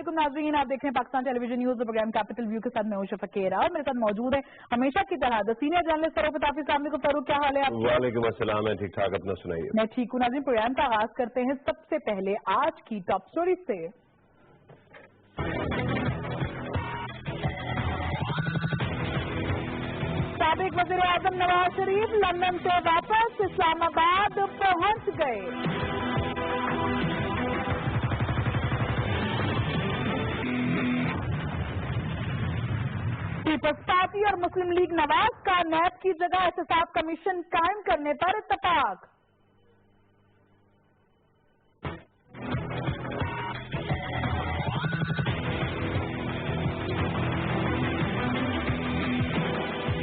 वालेकुम नाज़रीन, आप देख रहे हैं Pakistan television news programme capital view के साथ मैं हूं शफक केरा और मेरे साथ मौजूद है हमेशा की तरह द सीनियर जर्नलिस्ट फरूक हाफिज साहब को। फरूक, क्या हाल है आपका? वालेकुम अस्सलाम, है ठीक ठाक, अपना सुनाइए। मैं ठीक हूँ नाज़रीन। प्रोग्राम का आगाज करते हैं सबसे पहले आज की टॉप स्टोरी से। साबिक वज़ीर आज़म नवाज शरीफ लंदन से वापस इस्लामाबाद पहुंच गए। पीपल्स पार्टी और मुस्लिम लीग नवाज का नैब की जगह एहतसाब कमीशन कायम करने पर इत्तफाक।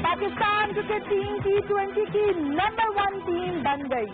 पाकिस्तान क्रिकेट टीम T20 की नंबर 1 टीम बन गई।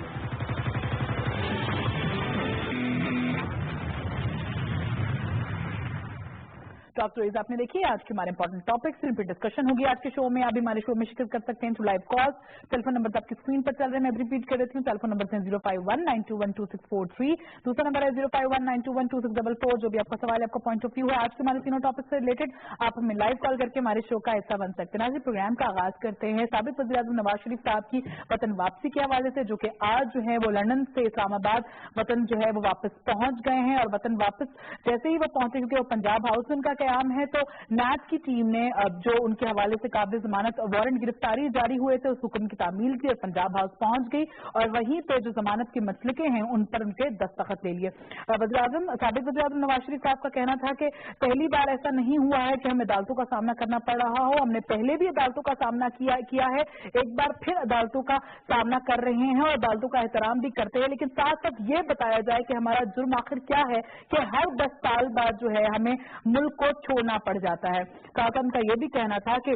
टॉप स्टोरीज आपने देखी। आज के हमारे इंपॉर्टेंट टॉपिक्स इन पर डिस्कशन होगी आज के शो में। आप हमारे शो में शिरकत कर सकते हैं through live calls. Telephone number आपकी स्क्रीन पर चल रहे हैं, मैं रिपीट कर देती हूँ। टेलीफोन नंबर है 05192122643, दूसरा नंबर है 05192122644। जो भी आपका सवाल है, आपका पॉइंट ऑफ व्यू है आज के हमारे तीनों टॉपिक से रिलेटेड, आप हमें लाइव कॉल करके हमारे शो का हिस्सा बन सकते हैं। आज प्रोग्राम का आगाज करते हैं साबिक वज़ीर आज़म नवाज शरीफ साहब की वतन वापसी के हवाले से, जो कि आज जो है वो लंदन से इस्लामाबाद वतन जो है वो वापस पहुंच गए हैं। और वतन वापस जैसे ही वो पहुंचे, क्योंकि वो पंजाब हाउस में उनका क्याम है, तो नैब की टीम ने अब जो उनके हवाले से काबिल जमानत वारंट गिरफ्तारी जारी हुए थे, उस हुक्म की तामील की और पंजाब हाउस पहुंच गई और वहीं पे जो जमानत के मसलके हैं उन पर उनके दस्तखत ले लिए। साबिक वज़ीर आज़म नवाज शरीफ साहब का कहना था कि पहली बार ऐसा नहीं हुआ है कि हमें अदालतों का सामना करना पड़ रहा हो, हमने पहले भी अदालतों का सामना किया है, एक बार फिर अदालतों का सामना कर रहे हैं और अदालतों का एहतराम भी करते हैं। लेकिन साथ साथ ये बताया जाए कि हमारा जुर्म आखिर क्या है कि हर 10 साल बाद जो है हमें मुल्क को छोड़ना पड़ जाता है। साथ उनका ये भी कहना था कि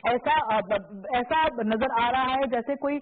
ऐसा नजर आ रहा है जैसे कोई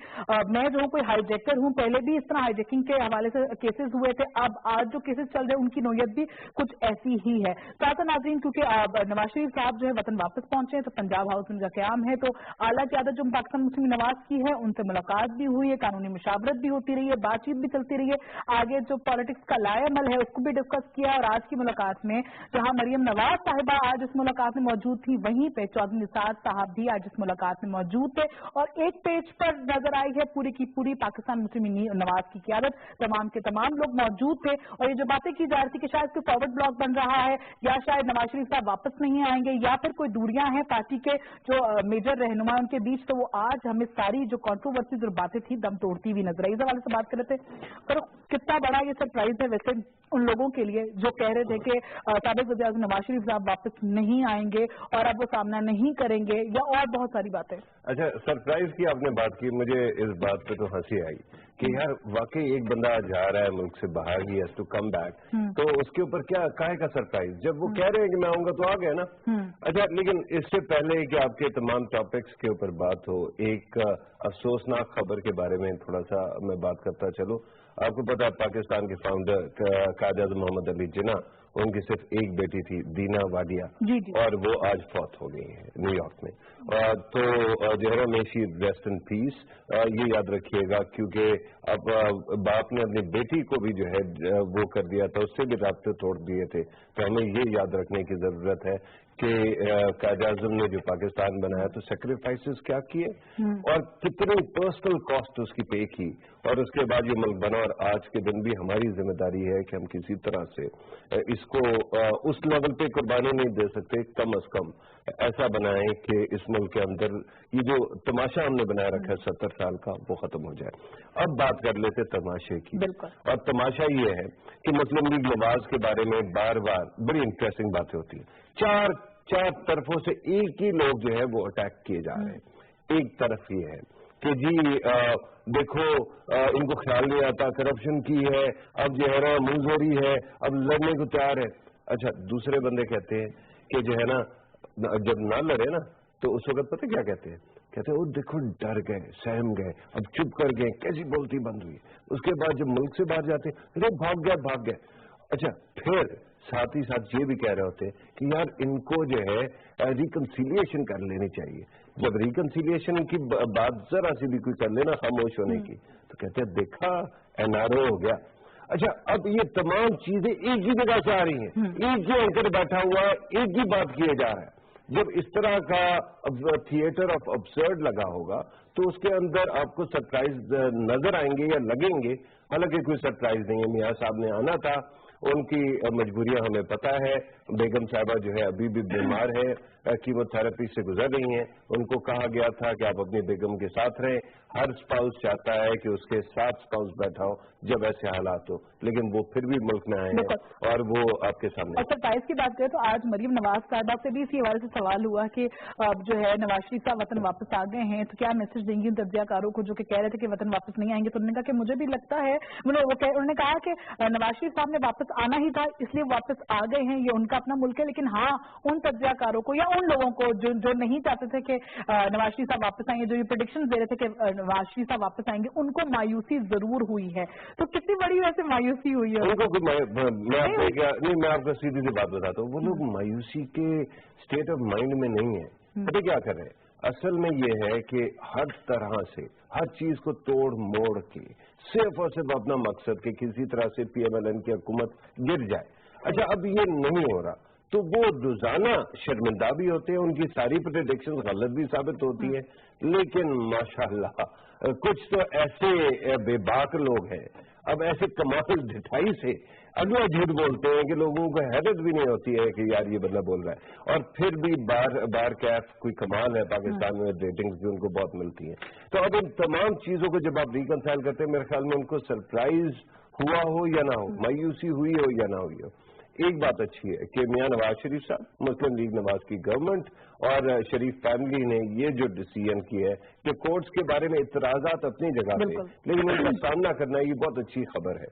मैं जो हूँ कोई हाईजैकर हूँ, पहले भी इस तरह हाईजैकिंग के हवाले से केसेस हुए थे, अब आज जो केसेस चल रहे हैं उनकी नोयत भी कुछ ऐसी ही है। साथ नाज़रीन, क्योंकि नवाज शरीफ साहब जो है वतन वापस पहुंचे हैं, तो पंजाब हाउस में उनका क़याम है, तो आला क़यादत जो पाकिस्तान मुस्लिम नवाज की है उनसे मुलाकात भी हुई है, कानूनी मुशावरत भी होती रही है, बातचीत भी चलती रही है। आगे जो पॉलिटिक्स का लाएअमल है उसको भी डिस्कस किया। और आज की मुलाकात में जहाँ मरियम नवाज साहिबा आज इस मुलाकात में मौजूद थी, वहीं पे चौधरी निसार साहब भी आज इस मुलाकात में मौजूद थे और एक पेज पर नजर आई है पूरी की पूरी पाकिस्तान मुस्लिम नवाज की क़यादत, तमाम के तमाम लोग मौजूद थे। और ये जो बातें की जा रही थी कि शायद कोई फॉरवर्ड ब्लॉक बन रहा है या शायद नवाज शरीफ साहब वापस नहीं आएंगे या फिर कोई दूरियां हैं पार्टी के जो मेजर रहनुमा उनके बीच, तो वो आज हमें सारी जो कॉन्ट्रोवर्सी जो बातें थी दम तोड़ती हुई नजर आई। इस हवाले से बात कर रहे थे, पर कितना बड़ा ये सरप्राइज है वैसे उन लोगों के लिए जो कह रहे थे कि साबिक वज़ीर आज़म नवाज शरीफ साहब वापस नहीं आएंगे और अब वो सामना नहीं करेंगे, या और बहुत सारी बातें। अच्छा, सरप्राइज की आपने बात की, मुझे इस बात पे तो हंसी आई कि यार वाकई एक बंदा जा रहा है मुल्क से बाहर, he has to come back, तो उसके ऊपर क्या काहे का सरप्राइज, जब वो कह रहे हैं कि मैं आऊंगा तो आ गया ना। अच्छा, लेकिन इससे पहले कि आपके तमाम टॉपिक्स के ऊपर बात हो, एक अफसोसनाक खबर के बारे में थोड़ा सा मैं बात करता चलूं। आपको पता है पाकिस्तान के फाउंडर कायद-ए-आज़म मोहम्मद अली जिन्ना, उनकी सिर्फ एक बेटी थी दीना वाडिया, और वो आज फौत हो गई है न्यूयॉर्क में। तो जो है मेशी रेस्ट इन पीस, ये याद रखिएगा, क्योंकि अब बाप ने अपनी बेटी को भी जो है वो कर दिया था, उससे भी रास्ते तोड़ दिए थे। तो हमें ये याद रखने की जरूरत है कि कायद-ए-आज़म ने जो पाकिस्तान बनाया तो सेक्रीफाइसेस क्या किए और कितनी पर्सनल कॉस्ट उसकी पे की, और उसके बाद ये मुल्क बना। और आज के दिन भी हमारी जिम्मेदारी है कि हम किसी तरह से इसको उस लेवल पे कुर्बानी नहीं दे सकते, कम अज कम ऐसा बनाएं कि इस मुल्क के अंदर ये जो तमाशा हमने बनाया रखा है 70 साल का, वो खत्म हो जाए। अब बात कर लेते तमाशे की, और तमाशा ये है कि मुस्लिम लीग नवाज के बारे में बार बार बड़ी इंटरेस्टिंग बातें होती है। चार तरफों से एक ही लोग जो है वो अटैक किए जा रहे हैं। एक तरफ ये है कि जी देखो इनको ख्याल नहीं आता, करप्शन की है, अब जो है ना मुंहजोरी है, अब लड़ने को तैयार है। अच्छा, दूसरे बंदे कहते हैं कि जो है ना जब ना लड़े ना तो उस वक्त पता क्या कहते हैं, कहते हैं वो देखो डर गए, सहम गए, अब चुप कर गए, कैसी बोलती बंद हुई। उसके बाद जब मुल्क से बाहर जाते अरे भाग गया। अच्छा, फिर साथ ही साथ ये भी कह रहे होते हैं कि यार इनको जो है रिकंसिलिएशन कर लेनी चाहिए। जब रिकंसिलिएशन की बात जरा सी भी कोई कर लेना खामोश होने की, तो कहते हैं देखा एनआरओ हो गया। अच्छा, अब ये तमाम चीजें एक ही जगह से आ रही हैं, एक ही एंकर बैठा हुआ है, एक ही बात किए जा रहा है। जब इस तरह का थिएटर ऑफ अब्सर्ड लगा होगा तो उसके अंदर आपको सरप्राइज नजर आएंगे या लगेंगे। हालांकि कोई सरप्राइज नहीं है, मियां साहब ने आना था, उनकी मजबूरियां हमें पता है। बेगम साहबा जो है अभी भी बीमार है, कीमोथेरेपी से गुजर रही हैं। उनको कहा गया था कि आप अपनी बेगम के साथ रहें। हर स्पाउस चाहता है कि उसके साथ स्पाउस बैठा हो जब ऐसे हालात हो, लेकिन वो फिर भी मुल्क में आए हैं और वो आपके सामने। और सरप्राइज की बात करें तो आज मरियम नवाज साहिबा से भी इसी हवाले से सवाल हुआ कि अब जो है नवाज शरीफ साहब वतन वापस आ गए हैं तो क्या मैसेज देंगी उन तजियाकारों को जो कि कह रहे थे कि वतन वापस नहीं आएंगे। तो उन्होंने कहा कि मुझे भी लगता है, उन्होंने कहा कि नवाज शरीफ साहब ने वापस आना ही था इसलिए वापस आ गए हैं, ये उनका अपना मुल्क है। लेकिन हाँ, उन तजियाकारों को या उन लोगों को जो नहीं चाहते थे कि नवाज शरीफ साहब वापस आएंगे, जो ये प्रेडिक्शन दे रहे थे कि नवाज शरीफ साहब वापस आएंगे, उनको मायूसी जरूर हुई है। तो कितनी बड़ी वैसे मायूसी हुई है उनको? मैं आपको सीधी सी बात बताता हूँ, वो लोग मायूसी के स्टेट ऑफ माइंड में नहीं है। पता क्या कर रहे हैं? असल में ये है कि हर तरह से हर चीज को तोड़ मोड़ के सिर्फ और सिर्फ अपना मकसद कि किसी तरह से PMLN की हुकूमत गिर जाए। अच्छा, अब ये नहीं हो रहा तो वो रोजाना शर्मिंदा भी होते हैं, उनकी सारी प्रेडिक्शन गलत भी साबित होती है। लेकिन माशाल्लाह कुछ तो ऐसे बेबाक लोग हैं, अब ऐसे कमाल ढिठाई से अगला झूठ बोलते हैं कि लोगों को हैरत भी नहीं होती है कि यार ये बंदा बोल रहा है। और फिर भी बार कैफ कोई कमाल है, पाकिस्तान में रेटिंग्स भी उनको बहुत मिलती हैं। तो अब इन तमाम चीजों को जब आप रिकंसाइल करते हैं, मेरे ख्याल में उनको सरप्राइज हुआ हो या ना हो, मायूसी हुई हो या ना हुई हो, एक बात अच्छी है कि मियां नवाज शरीफ साहब, मुस्लिम लीग नवाज की गवर्नमेंट और शरीफ फैमिली ने ये जो डिसीजन किया है कि कोर्ट्स के बारे में इतराजात अपनी जगह पे, लेकिन उनका सामना करना ये बहुत अच्छी खबर है।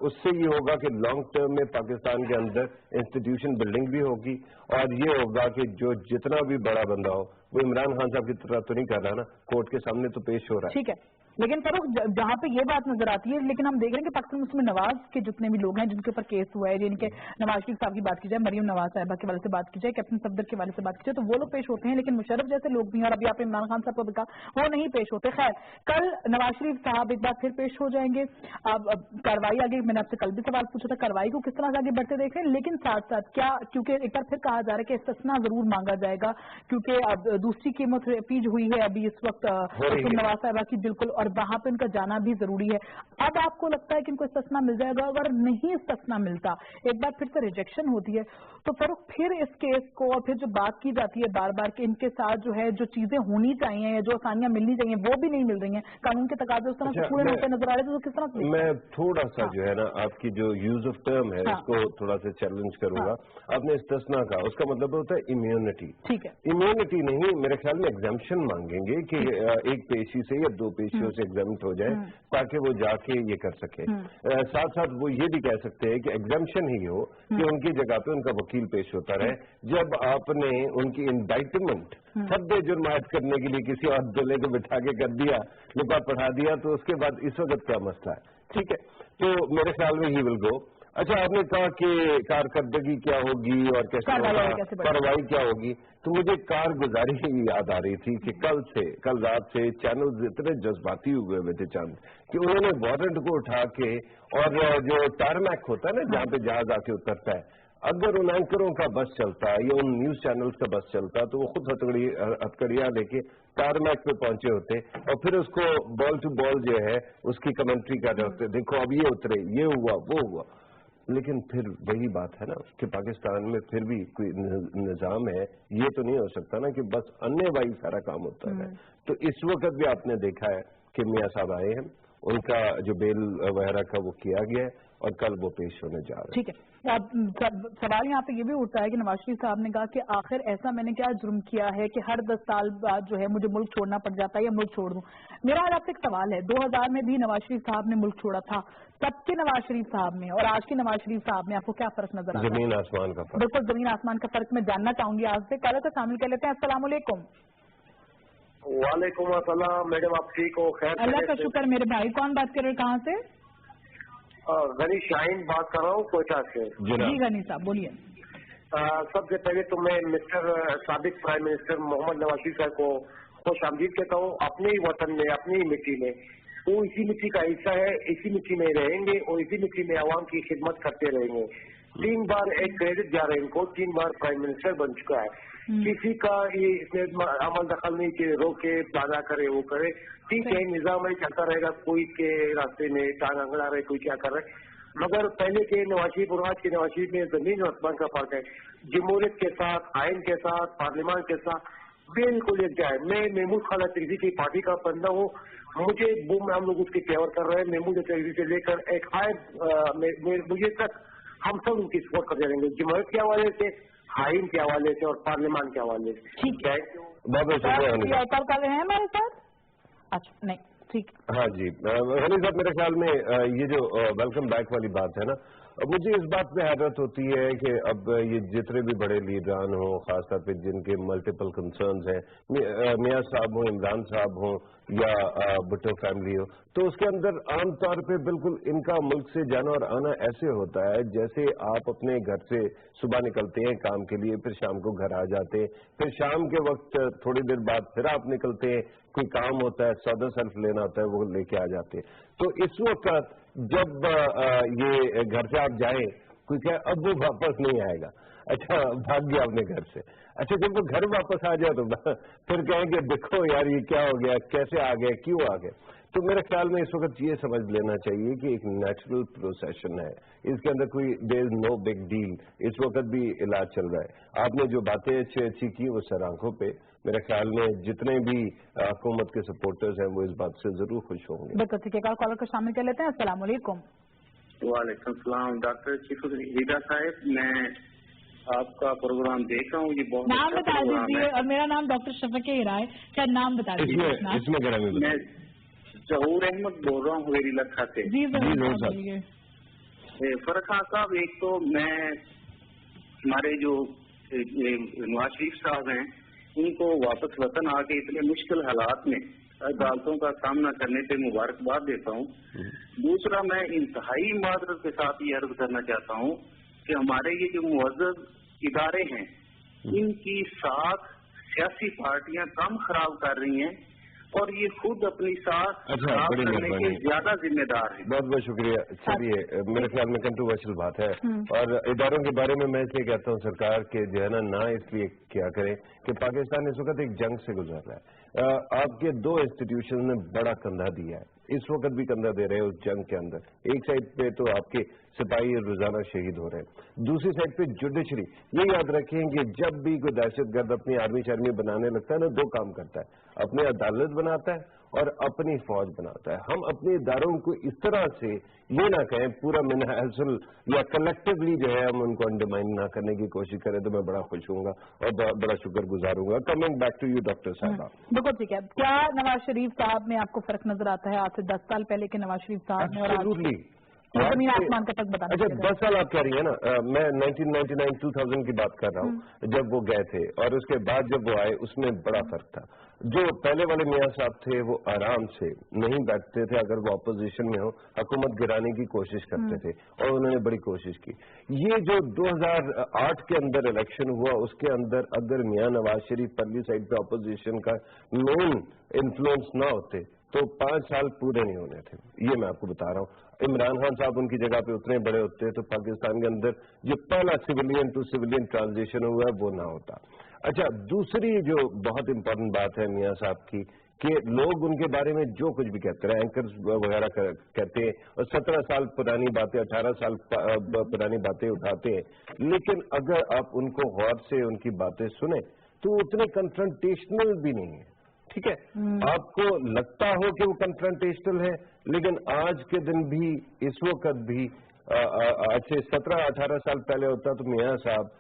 उससे ये होगा कि लॉन्ग टर्म में पाकिस्तान के अंदर इंस्टीट्यूशन बिल्डिंग भी होगी और ये होगा कि जो जितना भी बड़ा बंदा हो वो इमरान खान साहब की तरह तो नहीं कर रहा ना, कोर्ट के सामने तो पेश हो रहा है। ठीक है, लेकिन फरूख जहाँ पे ये बात नजर आती है, लेकिन हम देख रहे हैं कि पाकिस्तान मुस्लिम नवाज के जितने भी लोग हैं जिनके ऊपर केस हुआ है, जिनके नवाज शरीफ साहब की बात की जाए, मरियम नवाज साहिबा के वाले से बात की जाए, कैप्टन सफदर के वाले से बात की जाए, तो वो लोग पेश होते हैं। लेकिन मुशर्रफ जैसे लोग भी हैं और अभी आपने इमरान खान साहब को देखा वो नहीं पेश होते। खैर, कल नवाज शरीफ साहब एक बार फिर पेश हो जाएंगे। अब कार्रवाई आगे, मैंने आपसे कल भी सवाल पूछा था, कार्रवाई को किस तरह से आगे बढ़ते देख रहे हैं। लेकिन साथ साथ क्या, क्योंकि एक बार फिर कहा जा रहा है कि इस्तिस्ना जरूर मांगा जाएगा क्योंकि अब दूसरी कीमोथेरेपी जो हुई है अभी इस वक्त नवाज साहिबा की, बिल्कुल, और वहां पे उनका जाना भी जरूरी है। अब आपको लगता है कि इनको इस्तिस्ना मिल जाएगा? अगर नहीं इस्तिस्ना मिलता, एक बार फिर से रिजेक्शन होती है, तो फिर इस केस को और फिर जो बात की जाती है बार बार कि इनके साथ जो है जो चीजें होनी चाहिए या जो आसानियां मिलनी चाहिए वो भी नहीं मिल रही हैं, कानून के तकाजे उस तरह से पूरे होते नजर आ रहे थे, तो किस तरह से? मैं थोड़ा सा जो है ना आपकी जो यूज ऑफ टर्म है इसको थोड़ा सा चैलेंज करूंगा। आपने इस्तिस्ना का, उसका मतलब होता है इम्यूनिटी। ठीक है, इम्यूनिटी नहीं, मेरे ख्याल में एग्जाम्पशन मांगेंगे कि एक पेशी से या दो पेशियों से एग्जाम्प्ट हो जाए ताकि वो जाके ये कर सके। साथ साथ वो ये भी कह सकते हैं कि एग्जाम्पशन ही हो कि उनकी जगह पे उनका वकील पेश होता रहे। जब आपने उनकी इंडाइटमेंट सद्दे जुर्म आयद करने के लिए किसी और दूल्हे को बिठा के कर दिया, लिपा पढ़ा दिया, तो उसके बाद इस वक्त क्या मसला है? ठीक है, तो मेरे ख्याल में ही विल गो। अच्छा, आपने कहा कि कारकर्दगी क्या होगी और कैसे कार्रवाई क्या होगी, तो मुझे कारगुजारी ही याद आ रही थी कि कल रात से चैनल इतने जज्बाती हुए थे चंद कि उन्होंने वारंट को उठा के, और जो टारमैक होता है ना जहाँ पे जहाज आके उतरता है, अगर उन एंकरों का बस चलता या उन न्यूज चैनल्स का बस चलता तो वो खुद हथकड़ियां लेके टारमैक पे पहुंचे होते और फिर उसको बॉल टू बॉल जो है उसकी कमेंट्री कर रहे होते, देखो अब ये उतरे, ये हुआ, वो हुआ। लेकिन फिर वही बात है ना कि पाकिस्तान में फिर भी कोई निजाम है, ये तो नहीं हो सकता ना कि बस अन्यवाही सारा काम होता है। तो इस वक्त भी आपने देखा है कि मियां साहब आए हैं, उनका जो बेल वगैरह का वो किया गया है और कल वो पेश होने जा रहे हैं। ठीक है, अब सवाल यहाँ पे ये भी उठता है कि नवाज शरीफ साहब ने कहा कि आखिर ऐसा मैंने क्या जुर्म किया है कि हर 10 साल बाद जो है मुझे मुल्क छोड़ना पड़ जाता है या मुल्क छोड़ दूं। मेरा आज आपसे एक सवाल है, 2000 में भी नवाज शरीफ साहब ने मुल्क छोड़ा था, तब के नवाज शरीफ साहब में और आज के नवाज शरीफ साहब में आपको क्या फर्क नजर आता है? जमीन आसमान का फर्क। बिल्कुल, जमीन आसमान का फर्क मैं जानना चाहूंगी आज से। कल तो शामिल कर लेते हैं। अस्सलाम वालेकुम। वालेकुम अस्सलाम, मैडम आप ठीक हो? खैर, अल्लाह का शुक्र। मेरे भाई कौन बात कर रहे हैं, कहाँ से? गनी शाहीन बात कर रहा हूँ कोयटा से। जी गनी साहब बोलिए। सबसे पहले तो मैं मिस्टर साबिक प्राइम मिनिस्टर मोहम्मद नवाज शरीफ साहब को खुश आमदीद कहता हूँ अपने ही वतन में, अपनी ही मिट्टी में। वो इसी मिट्टी का हिस्सा है, इसी मिट्टी में रहेंगे और इसी मिट्टी में आवाम की खिदमत करते रहेंगे। 3 बार एक क्रेडिट जा रहा है इनको, 3 बार प्राइम मिनिस्टर बन चुका है। किसी का ये इसमें अमल दखल नहीं कि रोके प्लाना करे वो करे, ठीक है निजाम है चलता रहेगा, कोई के रास्ते में टांग अंगड़ा रहे, कोई क्या कर रहे, मगर पहले के नवाज शरीफ और आज के नवाज शरीफ में जमीन और आसमान का फर्क है। जमहूरियत के साथ, आइन के साथ, पार्लियामान के साथ बिल्कुल एक है। मैं महमूद खान अतरवी की पार्टी का बंदा हूँ, मुझे बूम हम लोग उसकी फेवर कर रहे हैं। महमूद अतरवी से लेकर एक मुझे तक हम सब उनकी सपोर्ट करते रहेंगे, जमहूरियत के हवाले से, आइन के हवाले से और पार्लियामान के हवाले से। ठीक है, बहुत शुक्रिया। कॉल कर रहे हैं हमारे साथ? अच्छा नहीं, ठीक। हाँ जी हनी साहब, मेरे ख्याल में ये जो वेलकम बैक वाली बात है ना, मुझे इस बात पे हैरत होती है कि अब ये जितने भी बड़े लीडरान हों, खासतौर पे जिनके मल्टीपल कंसर्न्स हैं, मियां साहब हों, इमरान साहब हों या भुट्टो फैमिली हो, तो उसके अंदर आम तौर पे बिल्कुल इनका मुल्क से जाना और आना ऐसे होता है जैसे आप अपने घर से सुबह निकलते हैं काम के लिए, फिर शाम को घर आ जाते हैं, फिर शाम के वक्त थोड़ी देर बाद फिर आप निकलते हैं, कोई काम होता है, सौदा सर्फ लेना होता है, वो लेके आ जाते हैं। तो इस वक्त जब ये घर से आप जाएं, कोई कहे अब वो वापस नहीं आएगा, अच्छा भाग गया अपने घर से, अच्छा जब वो घर वापस आ जाए तो फिर कहेंगे देखो यार ये क्या हो गया, कैसे आ गए, क्यों आ गए। तो मेरे ख्याल में इस वक्त ये समझ लेना चाहिए कि एक नेचुरल प्रोसेशन है, इसके अंदर कोई there is no big deal. इस वक्त भी इलाज चल रहा है। आपने जो बातें अच्छी की वो सर आंखों पे, मेरे ख्याल में जितने भी हुकूमत के सपोर्टर्स हैं वो इस बात से जरूर खुश होंगे। बिल्कुल ठीक है, कॉलर को शामिल कर लेते हैं। अस्सलाम वालेकुम। वालेकुम सलाम डॉक्टर हिदा साहब, मैं आपका प्रोग्राम देख रहा हूँ, ये बहुत नाम अच्छा बता प्रोग्राम दीजिए। है। और मेरा नाम डॉक्टर शफक हिरा है, क्या नाम बता दीजिए? इसमें मैं जहूर अहमद बोल रहा हूँ हुवेरी लखा से। जी फरक खान साहब, एक तो मैं हमारे जो नवाज शरीफ साहब हैं उनको वापस वतन आके इतने मुश्किल हालात में अदालतों का सामना करने पे मुबारकबाद देता हूँ। दूसरा, मैं इंतहाई मादरत के साथ ये अर्ज करना चाहता हूँ कि हमारे ये जो मुअज़्ज़ज़ इदारे हैं इनकी साख सियासी पार्टियां काम खराब कर रही हैं और ये खुद अपनी साख खराब करने के ज्यादा जिम्मेदार हैं। बहुत बहुत शुक्रिया। चलिए, मेरे ख्याल में कंट्रोवर्शियल बात है और इदारों के बारे में मैं इसलिए कहता हूँ सरकार के जो है ना इसलिए क्या करें कि पाकिस्तान इस वक्त एक जंग से गुजर रहा है। आपके 2 इंस्टीट्यूशन ने बड़ा कंधा दिया है, इस वक्त भी कंधा दे रहे हैं उस जंग के अंदर। एक साइड पे तो आपके सिपाही रोजाना शहीद हो रहे हैं, दूसरी साइड पे जुडिशरी। ये याद रखें कि जब भी कोई दहशतगर्द अपनी आर्मी शर्मी बनाने लगता है ना, 2 काम करता है, अपनी अदालत बनाता है और अपनी फौज बनाता है। हम अपने इदारों को इस तरह से ये ना कहें पूरा मिनहसल या कलेक्टिवली जो है हम उनको अंडरमाइन ना करने की कोशिश करें तो मैं बड़ा खुश हूँगा और बड़ा शुक्र गुजार हूँगा। Coming back to you doctor साहब, बिल्कुल ठीक है। क्या नवाज शरीफ साहब में आपको फर्क नजर आता है आज से 10 साल पहले के नवाज शरीफ साहब में और जमीन आसमान का फर्क बताना? अच्छा 10 साल आप कह रही है ना, मैं 1999-2000 की बात कर रहा हूँ जब वो गए थे और उसके बाद जब वो आए उसमें बड़ा फर्क था। जो पहले वाले मियाँ साहब थे वो आराम से नहीं बैठते थे, अगर वो अपोजिशन में हो हुकूमत गिराने की कोशिश करते थे और उन्होंने बड़ी कोशिश की। ये जो 2008 के अंदर इलेक्शन हुआ उसके अंदर अगर मियाँ नवाज शरीफ परली साइड पे अपोजिशन का मेन इन्फ्लुएंस ना होते तो 5 साल पूरे नहीं होने थे, ये मैं आपको बता रहा हूँ। इमरान खान साहब उनकी जगह पे उतने बड़े होते तो पाकिस्तान के अंदर जो पहला सिविलियन टू सिविलियन ट्रांजिशन हुआ है वो ना होता। अच्छा, दूसरी जो बहुत इंपॉर्टेंट बात है मियाँ साहब की कि लोग उनके बारे में जो कुछ भी कहते हैं, एंकर्स वगैरह कहते हैं और 17 साल पुरानी बातें 18 साल पुरानी बातें उठाते हैं, लेकिन अगर आप उनको गौर से उनकी बातें सुने तो उतने कन्फ्रंटेशनल भी नहीं है। ठीक है, आपको लगता हो कि वो कन्फ्रंटेशनल है, लेकिन आज के दिन भी इस वक्त भी आज से 17-18 साल पहले होता तो मियाँ साहब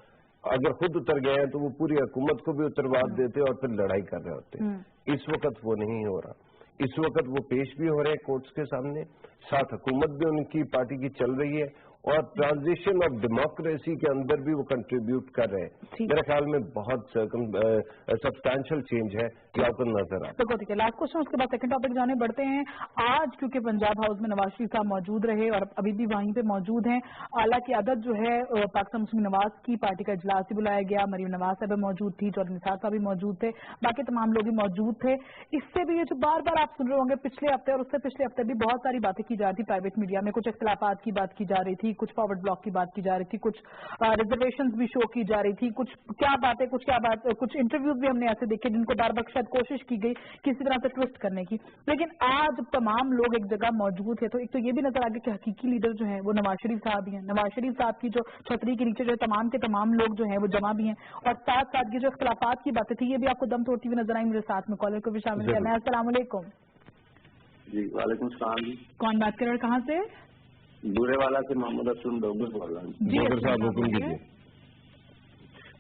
अगर खुद उतर गए हैं तो वो पूरी हुकूमत को भी उतरवा देते और फिर लड़ाई कर रहे होते। इस वक्त वो नहीं हो रहा, इस वक्त वो पेश भी हो रहे हैं कोर्ट्स के सामने, साथ हुकूमत भी उनकी पार्टी की चल रही है اور ट्रांजिशन ऑफ डेमोक्रेसी के अंदर भी वो कंट्रीब्यूट कर रहे हैं। मेरे ख्याल में बहुत सब्सटैंशियल चेंज है कि आपको नजर आता है। तो ठीक है, लास्ट क्वेश्चन, उसके बाद सेकंड टॉपिक जाने बढ़ते हैं। आज क्योंकि पंजाब हाउस में नवाज शरीफ साहब मौजूद रहे और अभी भी वहीं पे मौजूद हैं, आला की आदत जो है पाकिस्तान मुस्लिम नवाज की पार्टी का इजलास भी बुलाया गया, मरीम नवाज साहब मौजूद थी, चौधरी निसार साहब भी मौजूद थे, बाकी तमाम लोग भी मौजूद थे। इससे भी ये जो बार बार आप सुन रहे होंगे पिछले हफ्ते और उससे पिछले हफ्ते भी बहुत सारी बातें की जा रही थी प्राइवेट मीडिया में, कुछ इख्तिलाफात की बात की जा रही थी, कुछ फॉरवर्ड ब्लॉक की बात की जा रही थी, कुछ रिजर्वेशंस भी शो की जा रही थी, कुछ क्या बातें कुछ इंटरव्यूज भी हमने ऐसे देखे जिनको बार बार शायद कोशिश की गई किसी तरह से ट्विस्ट करने की। लेकिन आज तमाम लोग एक जगह मौजूद है तो एक तो ये भी नजर आ गया कि हकीकी लीडर जो है वो नवाज शरीफ साहब ही हैं। नवाज शरीफ साहब की जो छतरी के नीचे जो तमाम के तमाम लोग जो हैं वो जमा भी हैं, और साथ साथ ये जो इख्तिलाफात की बातें थी ये भी आपको दम तोड़ती हुई नजर आई। मेरे साथ में कॉलर को भी शामिल करना है। अस्सलाम वालेकुम। जी वालेकुम सलाम जी। कौन बात कर रहे हैं, कहाँ से? बुरेवाला से मोहम्मद असलम डोगर बोल रहा हूँ जी साहब, हुक्म कीजिए।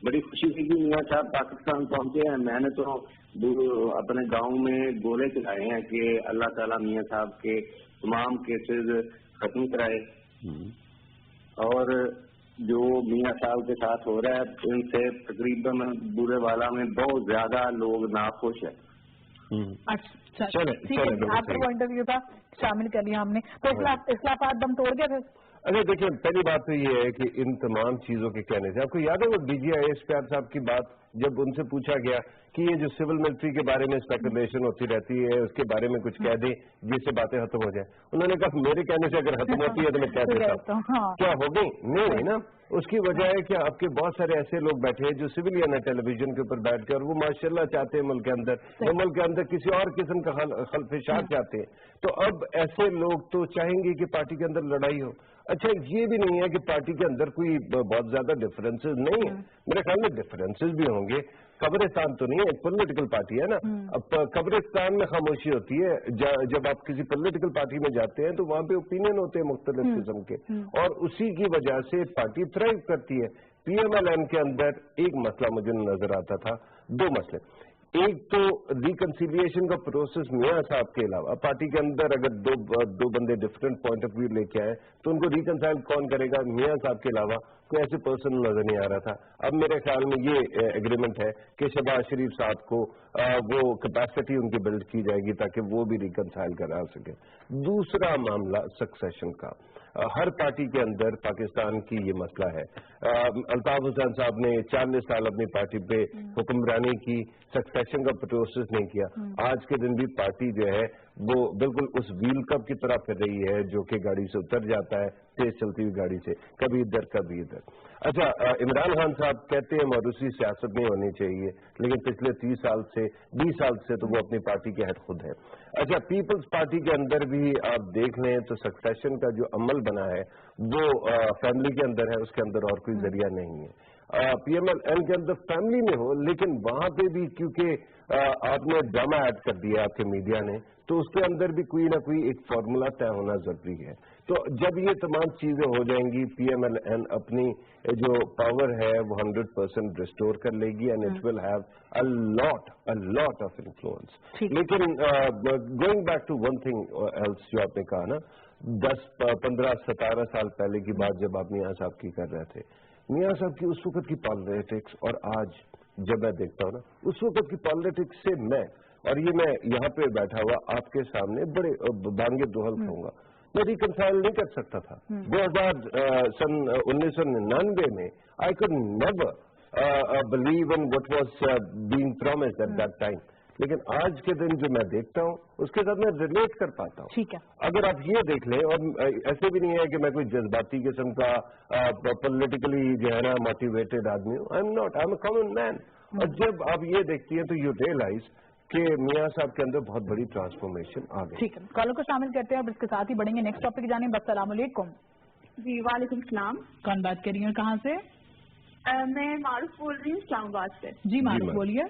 बड़ी खुशी थी कि मियां साहब पाकिस्तान पहुंचे हैं। मैंने तो अपने गांव में गोले चलाए हैं कि अल्लाह ताला मियां साहब के तमाम केसेस खत्म कराए, और जो मियां साहब के साथ हो रहा है इनसे तकरीबन बुरेवाला में बहुत ज्यादा लोग नाखुश है। अच्छा ठीक है, आपका वो इंटरव्यू था, शामिल कर लिया हमने, तो इख्तिलाफात दम तोड़ गया फिर? अरे देखिए, पहली बात तो ये है कि इन तमाम चीजों के कहने से, आपको याद है वो DGI प्यार साहब की बात, जब उनसे पूछा गया कि ये जो सिविल मिलिट्री के बारे में स्पेकुलेशन होती रहती है उसके बारे में कुछ कह दें जिससे बातें खत्म हो जाए, उन्होंने कहा मेरे कहने से अगर खत्म होती है तो मैं कह देता हूँ। क्या हो गई? नहीं है ना। उसकी वजह है कि आपके बहुत सारे ऐसे लोग बैठे हैं जो सिविलियन है टेलीविजन के ऊपर बैठ कर, वो माशाल्लाह चाहते हैं मुल्क के अंदर, वो मुल्क के अंदर किसी और किस्म का खलफिशात चाहते हैं। तो अब ऐसे लोग तो चाहेंगे कि पार्टी के अंदर लड़ाई हो। अच्छा, ये भी नहीं है कि पार्टी के अंदर कोई बहुत ज्यादा डिफरेंसेस नहीं है, मेरे ख्याल में डिफरेंसेस भी होंगे। कब्रिस्तान तो नहीं है, एक पॉलिटिकल पार्टी है ना। अब कब्रिस्तान में खामोशी होती है, जब आप किसी पॉलिटिकल पार्टी में जाते हैं तो वहां पे ओपिनियन होते हैं मुख्तलिफ किस्म के, और उसी की वजह से पार्टी थ्राइव करती है। PMLN के अंदर एक मसला मुझे नजर आता था, दो मसले। एक तो रिकंसिलिएशन का प्रोसेस मियां साहब के अलावा पार्टी के अंदर अगर दो बंदे डिफरेंट पॉइंट ऑफ व्यू लेके आए तो उनको रिकंसाइल कौन करेगा? मियां साहब के अलावा कोई ऐसे पर्सन नजर नहीं आ रहा था। अब मेरे ख्याल में ये एग्रीमेंट है कि शहबाज शरीफ साहब को वो कैपेसिटी उनकी बिल्ड की जाएगी ताकि वो भी रिकंसाइल करा सके। दूसरा मामला सक्सेशन का, हर पार्टी के अंदर पाकिस्तान की ये मसला है। अल्ताफ हुसैन साहब ने 40 साल अपनी पार्टी पे हुक्मरानी की, सक्सेशन का प्रोसेस नहीं किया। आज के दिन भी पार्टी जो है वो बिल्कुल उस व्हील कप की तरह फिर रही है जो कि गाड़ी से उतर जाता है तेज चलती हुई गाड़ी से, कभी इधर कभी इधर। अच्छा, इमरान खान साहब कहते हैं मौरूसी सियासत नहीं होनी चाहिए, लेकिन पिछले 20 साल से तो वो अपनी पार्टी के हेड खुद है। अच्छा, पीपल्स पार्टी के अंदर भी आप देख लें तो सक्सेशन का जो अमल बना है वो फैमिली के अंदर है, उसके अंदर और कोई जरिया नहीं है। PMLN के अंदर फैमिली में हो, लेकिन वहां पे भी क्योंकि आपने ड्रामा ऐड कर दिया आपके मीडिया ने, तो उसके अंदर भी कोई ना कोई एक फॉर्मूला तय होना जरूरी है। तो जब ये तमाम चीजें हो जाएंगी, PMLN अपनी जो पावर है वो 100% रिस्टोर कर लेगी and it will have a lot of influence. लेकिन going back to one thing else जो आपने कहा ना, 10, 15, 17 साल पहले की बात जब आप मियां साहब की कर रहे थे, मियां साहब की उस वक्त की पॉलिटिक्स और आज जब मैं देखता हूँ ना, उस वक्त की पॉलिटिक्स से मैं यहाँ पे बैठा हुआ आपके सामने बड़े बांगे दोहल खाऊंगा, मैं रिकंसाइल नहीं कर सकता था। 1999 में I could never believe in what was being promised at that time, लेकिन आज के दिन जो मैं देखता हूँ उसके साथ मैं रिलेट कर पाता हूँ। ठीक है, अगर आप ये देख लें, और ऐसे भी नहीं है कि मैं कोई जज्बाती किस्म का पॉलिटिकली जो है ना मोटिवेटेड आदमी हूँ, I am not, I am a common man. और जब आप ये देखती हैं तो यू रियलाइज कि मियां साहब के अंदर बहुत बड़ी ट्रांसफॉर्मेशन आ गई। ठीक है, कॉलर को शामिल करते हैं और इसके साथ ही बढ़ेंगे नेक्स्ट टॉपिक जाने। अस्सलाम वालेकुम। जी वालेकुम सलाम। कौन बात कर रही है, कहाँ से? मैं मारूफ बोल रही हूँ इस्लामाबाद से। जी मारूफ बोलिए।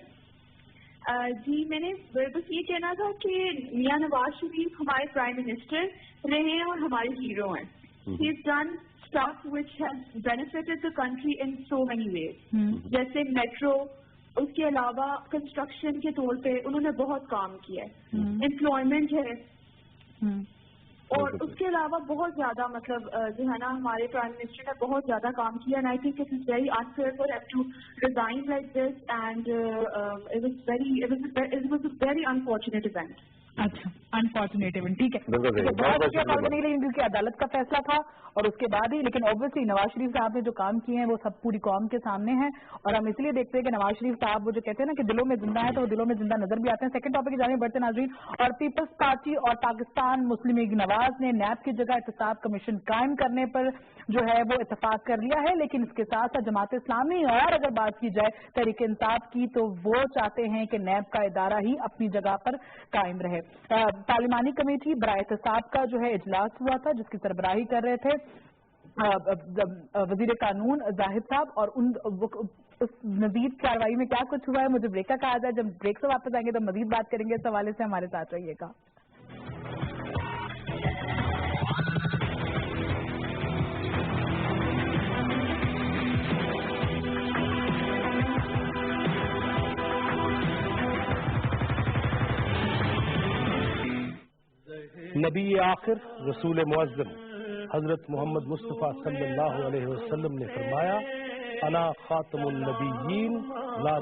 जी मैंने बस ये कहना था कि मियां नवाज शरीफ हमारे प्राइम मिनिस्टर रहे हैं और हमारे हीरो हैं। He has done stuff which has benefited the country in so many ways, जैसे मेट्रो, उसके अलावा कंस्ट्रक्शन के तौर पे उन्होंने बहुत काम किया है, एम्प्लॉयमेंट है, اور اس کے علاوہ بہت زیادہ مطلب جو ہے نا ہمارے پرائم منسٹر نے بہت زیادہ کام کیا and I think it is very unfair for him to resign like this and it was a very unfortunate event. اچھا, انفارچونیٹ ایونٹ, ٹھیک ہے, کیونکہ عدالت کا فیصلہ تھا اور اس کے بعد ہی, لیکن اوبویسلی نواز شریف صاحب نے جو کام کیے ہیں وہ سب پوری قوم کے سامنے ہیں, اور ہم اس لیے دیکھتے ہیں کہ نواز شریف صاحب وہ جو کہتے ہیں نا کہ دلوں میں زندہ ہے تو وہ دلوں میں زندہ نظر بھی آتے ہیں. سیکنڈ ٹاپک کی جانب بڑھتے ناظرین, اور پیپلز پارٹی اور پاکستان مسلم لیگ نواز نے نیب کی جگہ احتساب کمیشن قائم کرنے پر جو ہے وہ اتفاق کر لیا ہے, لیکن اس کے ساتھ ساتھ جماعت اسلامی اور اگر بات کی جائے تحریک انصاف کی تو وہ چاہتے ہیں کہ نیب کا ادارہ ہی اپنی جگہ پر قائم رہے. پارلیمانی کمیٹی برائے احتساب کا جو ہے اجلاس ہوا تھا جس کی سربراہی کر رہے تھے وزیر قانون زاہد صاحب, اور اس مزید کارروائی میں کیا کچھ ہوا ہے مجھے بریک کا کہا جائے. جب بریک سے واپس آئیں گے تو مزید بات کریں گے اس حوالے سے, ہمارے ساتھ رہیے گا. نبی آخر رسول معظم حضرت محمد مصطفیٰ صلی اللہ علیہ وسلم نے فرمایا, انا خاتم النبیین لا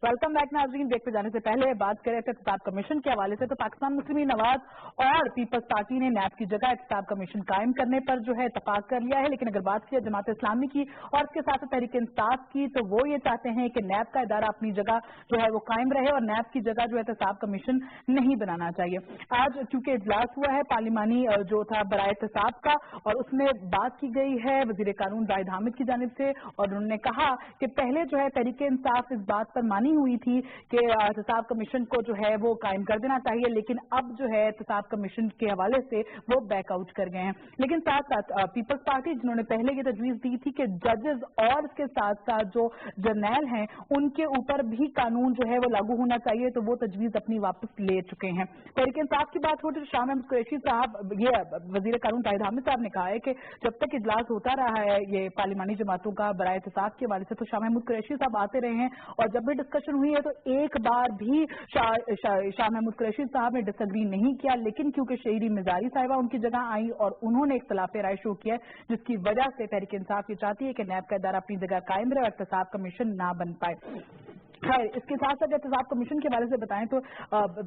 ویلکم بیک ناظرین. بریک پہ جانے سے پہلے بات کریں تھے احتساب کمیشن کے حوالے سے, تو پاکستان مسلم لیگ نواز اور پیپلز پارٹی نے نیب کی جگہ احتساب کمیشن قائم کرنے پر جو ہے اتفاق کر لیا ہے, لیکن اگر بات کی جماعت اسلامی کی اور اس کے ساتھ تحریک انصاف کی تو وہ یہ چاہتے ہیں کہ نیب کا ادارہ اپنی جگہ جو ہے وہ قائم رہے اور نیب کی جگہ جو ہے احتساب کمیشن نہیں بنانا چاہیے. آج چونکہ اجلاس ہوا ہے پارلیمانی جو تھا برائے احتساب کا, اور اس میں بات کی گئی ہے وزیر قانون زاہد حامد کی جانب سے, اور انہوں نے کہا کہ پہلے جو ہے تحریک انصاف اس بات پر مانی ہوئی تھی کہ احتساب کمیشن کو جو ہے وہ قائم کر دینا چاہیے, لیکن اب جو ہے احتساب کمیشن کے حوالے سے وہ بیک آؤٹ کر گئے ہیں. لیکن ساتھ ساتھ پیپلز پارٹی جنہوں نے پہلے یہ تجویز دی تھی کہ ججز اور اس کے ساتھ ساتھ جو جرنیل ہیں ان کے اوپر بھی قانون جو ہے وہ لاگو ہونا چاہیے, تو وہ تجویز اپنی واپس لے چکے ہیں. تحریک انصاف کی بات ہو تو شاہ محمود قریشی صاحب, یہ وزیر قانون زاہد حامد صاحب نے کہا ہے کہ جب تک اجلاس ہوتا رہا ہے یہ پارلیمانی جماعتوں کا برائے احتساب کے حوالے سے, تو شاہ محمود قریشی صاحب آتے رہے ہیں, اور جب بھی ڈسکشن ہوئی ہے تو ایک بار بھی شاہ محمود قریشی صاحب نے ڈس ایگری نہیں کیا, لیکن کیونکہ شہری مزاری صاحبہ ان کی جگہ آئی اور انہوں نے اختلاف رائے شو کیا, جس کی وجہ سے تحریک انصاف یہ چاہتی ہے کہ نیب کا ادارہ اپنی جگہ قائم رہے اور احتساب کمیشن نہ بن پائے. خیر, اس کے ساتھ ساتھ احتساب کمیشن کے حوالے سے بتائیں تو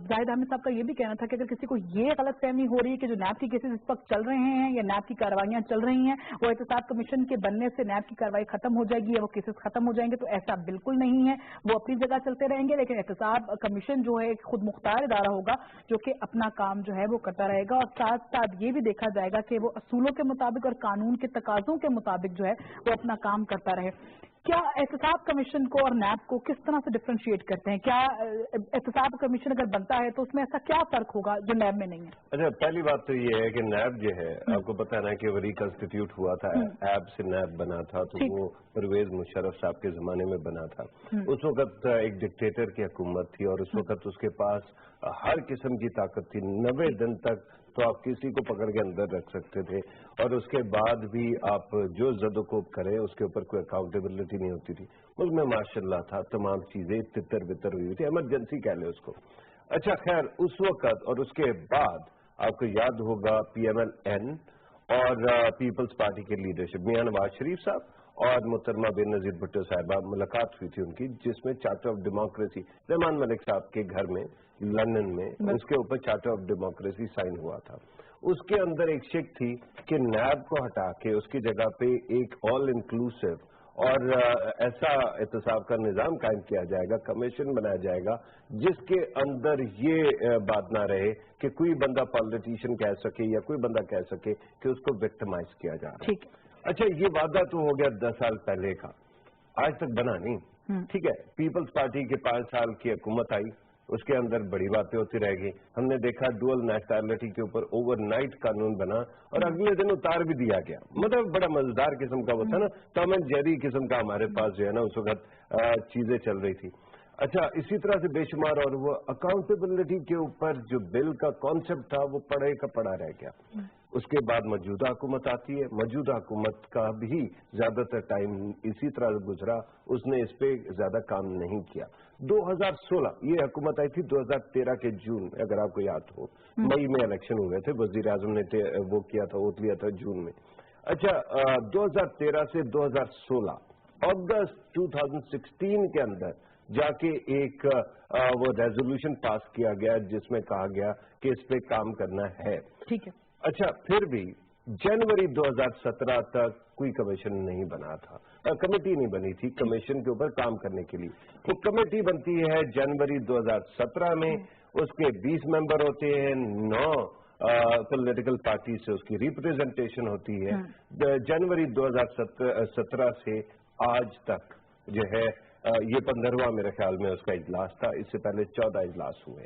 زاہد حامد صاحب کا یہ بھی کہنا تھا کہ اگر کسی کو یہ غلط فہمی ہو رہی ہے کہ جو نیب کی کیسز اس وقت چل رہے ہیں یا نیب کی کارروائیاں چل رہی ہیں وہ احتساب کمیشن کے بننے سے نیب کی کارروائی ختم ہو جائے گی یا وہ کیسز ختم ہو جائیں گے, تو ایسا بالکل نہیں ہے. وہ اپنی جگہ چلتے رہیں گے, لیکن احتساب کمیشن جو ہے ایک خود مختار ادارہ ہوگا جو کہ اپنا کام جو ہے وہ کرتا رہے گا, اور ساتھ ساتھ یہ بھی دیکھا جائے گا کہ وہ اصولوں کے مطابق اور قانون کے تقاضوں کے مطابق جو ہے وہ اپنا کام کرتا رہے. کیا احتساب کمیشن کو اور نیب کو کس طرح سے ڈفرینشیٹ کرتے ہیں؟ کیا احتساب کمیشن اگر بنتا ہے تو اس میں ایسا کیا فرق ہوگا جو نیب میں نہیں ہے؟ اچھا, پہلی بات تو یہ ہے کہ نیب جو ہے آپ کو پتا نا کہ وہ ریکنسٹیٹیوٹ ہوا تھا, ایب سے نیب بنا تھا, تو وہ پرویز مشرف صاحب کے زمانے میں بنا تھا. اس وقت ایک ڈکٹیٹر کی حکومت تھی اور اس وقت اس کے پاس ہر قسم کی طاقت تھی. 90 دن تک تو آپ کسی کو پکڑ کے اندر رکھ سکتے تھے, اور اس کے بعد بھی آپ جو زد و کوب کرے اس کے اوپر کوئی اکاؤنٹیبلٹی نہیں ہوتی تھی. اس میں ماشاءاللہ تھا, تمام چیزیں تتر بتر ہوئی تھی, ایمرجنسی کہہ لیں اس کو. اچھا خیر, اس وقت اور اس کے بعد آپ کو یاد ہوگا پی ایم ایل این اور پیپلز پارٹی کے لیڈرشپ میاں نواز شریف صاحب اور محترمہ بے نظیر بھٹو صاحبہ ملاقات ہوئی تھی ان کی, جس میں charter of democracy Rehman Malik صاحب کے گھر میں لندن میں اس کے اوپر چارٹر آف ڈیموکریسی سائن ہوا تھا. اس کے اندر ایک شک تھی کہ نیب کو ہٹا کے اس کی جگہ پہ ایک آل انکلوسیو اور ایسا احتساب کا نظام قائم کیا جائے گا, کمیشن بنایا جائے گا جس کے اندر یہ بات نہ رہے کہ کوئی بندہ پالیٹیشین کہہ سکے یا کوئی بندہ کہہ سکے کہ اس کو وکٹمائز کیا جا رہا ہے. اچھا, یہ وعدہ تو ہو گیا 10 سال پہلے کا, آج تک بنا نہیں. ٹھیک ہے, پیپلز پارٹی کے 5 سال کی حکومت آئی, اس کے اندر بڑی باتیں ہوتی رہ گئی. ہم نے دیکھا ڈوئل نیشنلٹی کے اوپر اوور نائٹ قانون بنا اور اگلے دن اتار بھی دیا گیا. مطلب بڑا مزیدار قسم کا وہ تھا نا, ٹام اینڈ جیری قسم کا ہمارے پاس جو ہے نا اس وقت چیزیں چل رہی تھی. अच्छा, इसी तरह से बेशुमार, और वो अकाउंटेबिलिटी के ऊपर जो बिल का कॉन्सेप्ट था वो पड़े का पड़ा रह गया। उसके बाद मौजूदा हुकूमत आती है, मौजूदा हुकूमत का भी ज्यादातर टाइम इसी तरह गुजरा, उसने इस पे ज्यादा काम नहीं किया। 2016 ये हुकूमत आई थी 2013 के जून, अगर आपको याद हो, मई में इलेक्शन हुए थे, वजीर आजम ने वो किया था, वोट लिया था जून में। अच्छा, 2013 से 2016 अगस्त 2016 के अंदर जाके एक वो रेजोल्यूशन पास किया गया जिसमें कहा गया कि इस पे काम करना है। ठीक है। अच्छा, फिर भी जनवरी 2017 तक कोई कमीशन नहीं बना था, कमेटी नहीं बनी थी कमीशन के ऊपर काम करने के लिए। वो कमेटी बनती है जनवरी 2017 में, उसके 20 मेंबर होते हैं, 9 पॉलिटिकल पार्टी से उसकी रिप्रेजेंटेशन होती है। जनवरी 2017 से आज तक जो है ये 15वां मेरे ख्याल में उसका इजलास था, इससे पहले 14 इजलास हुए।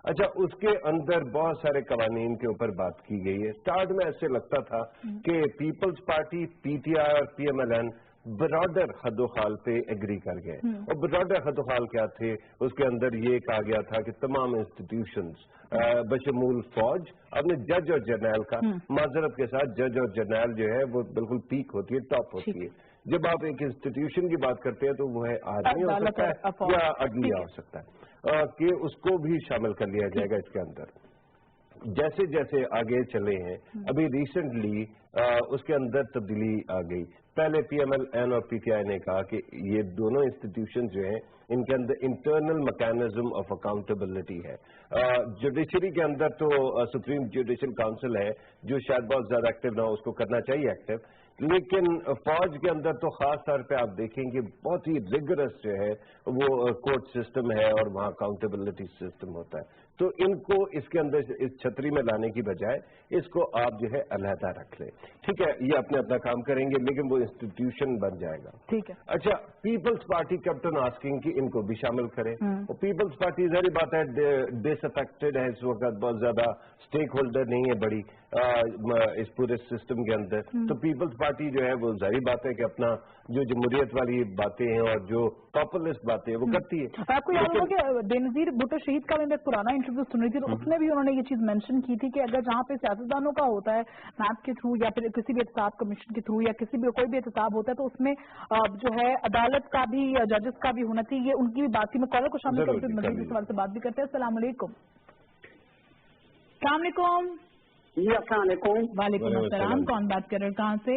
अच्छा, उसके अंदर बहुत सारे कवानीन के ऊपर बात की गई है। स्टार्ट में ऐसे लगता था कि पीपल्स पार्टी, पीटीआई और पीएमएलएन ब्रॉडर हदोखाल पे एग्री कर गए। और ब्रॉडर हदोखाल क्या थे, उसके अंदर ये कहा गया था कि तमाम इंस्टीट्यूशंस बशमूल फौज, अपने जज और जर्नैल का, माजरत के साथ जज और जर्नैल जो है वो बिल्कुल पीक होती है, टॉप होती है। जब आप एक इंस्टीट्यूशन की बात करते हैं तो वो है आर्मी हो सकता है या अदलिया हो सकता है, कि उसको भी शामिल कर लिया जाएगा इसके अंदर। जैसे जैसे आगे चले हैं, अभी रिसेंटली उसके अंदर तब्दीली आ गई। पहले पीएमएलएन और पीटीआई ने कहा कि ये दोनों इंस्टीट्यूशन जो हैं इनके अंदर इंटरनल मैकेनिज्म ऑफ अकाउंटेबिलिटी है। जुडिशरी के अंदर तो सुप्रीम जुडिशल काउंसिल है जो शायद बहुत ज्यादा एक्टिव ना हो, उसको करना चाहिए एक्टिव, लेकिन फौज के अंदर तो खास तौर पे आप देखेंगे बहुत ही रिगरस जो है वो कोर्ट सिस्टम है और वहाँ अकाउंटेबिलिटी सिस्टम होता है। तो इनको इसके अंदर इस छतरी में लाने की बजाय इसको आप जो है अलहदा रख लें। ठीक है, ये अपने अपना काम करेंगे लेकिन वो इंस्टीट्यूशन बन जाएगा। ठीक है। अच्छा, पीपल्स पार्टी कैप्टन आस्किंग की इनको भी शामिल करें। और पीपल्स पार्टी जारी बात है डिसअफेक्टेड है इस वक्त, बहुत ज्यादा स्टेक होल्डर नहीं है बड़ी इस पूरे सिस्टम के अंदर। तो पीपल्स पार्टी जो है वो जारी बात है कि अपना जो जमहूरियत वाली बातें हैं और जो पॉपुलिस्ट बातें हैं वो करती है। आपको याद होगा कि बेनजीर भुट्टो शहीद का मैंने पुराना इंटरव्यू सुन रही थी, तो उसमें भी उन्होंने ये चीज मेंशन की थी कि अगर जहाँ पे सियासतदानों का होता है मैप के थ्रू या फिर किसी भी एहतसाब कमीशन के थ्रू या किसी भी कोई भी एहतसाब होता है तो उसमें जो है अदालत का भी या जजेस का भी होना चाहिए। ये उनकी भी बात थी। मैं कॉलर को शामिल करके मजीद इस सवाल से बात भी करते हैं। अस्सलाम वालेकुम। जी अस्सलाम वालेकुम। वालेकुम अस्सलाम। कौन बात कर रहे हैं, कहाँ से?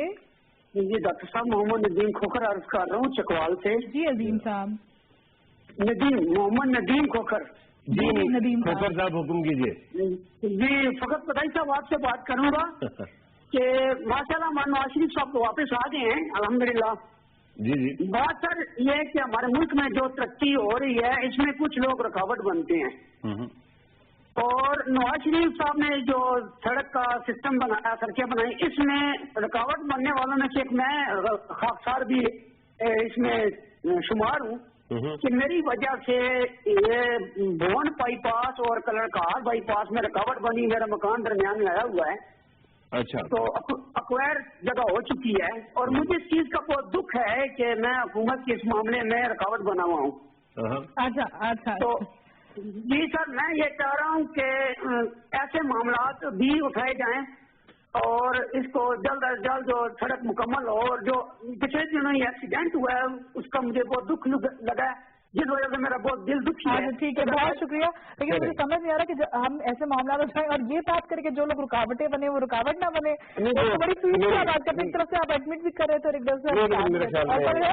जी डॉक्टर साहब, मोहम्मद नदीम खोखर अर्ज कर रहा हूँ चकवाल से। जी अजीम साहब। मोहम्मद नदीम खोखर। जी नदीम खोखर साहब हुक्म कीजिए। जी फकत पताई साहब आपसे बात करूंगा कि माशाल्लाह नवाज शरीफ साहब तो वापस आ गए हैं अल्हम्दुलिल्लाह। जी जी। बात सर ये है कि हमारे मुल्क में जो तरक्की हो रही है इसमें कुछ लोग रुकावट बनते हैं। और नवाज शरीफ साहब ने जो सड़क का सिस्टम बनाया, सड़कें बनाई, इसमें रुकावट बनने वालों में से एक मैं खाकसार भी इसमें शुमार हूँ कि मेरी वजह से ये भवन बाईपास और कलरकार बाईपास में रुकावट बनी, मेरा मकान दरमियान में आया हुआ है। अच्छा। तो अक्वायर जगह हो चुकी है और मुझे इस चीज का बहुत दुख है कि मैं हुकूमत के इस मामले में रुकावट बना हुआ हूँ। अच्छा अच्छा। तो जी सर, मैं ये चाह रहा हूँ कि ऐसे मामलात भी उठाए जाएं और इसको जल्द अज जल्द जो सड़क मुकम्मल हो। और जो पिछले दिनों ये एक्सीडेंट हुआ है उसका मुझे बहुत दुख लगा है, जिस वजह से मेरा बहुत दिल दुखी है। ठीक है, बहुत शुक्रिया। लेकिन मुझे समझ नहीं आ रहा कि हम ऐसे मामला उठाएं और ये बात करके जो लोग रुकावटें बने वो रुकावट ना बने। तो बड़ी फीस की बात करते, एक तरफ से आप एडमिट भी कर रहे थे और एक तरफ से मेरे ख्याल में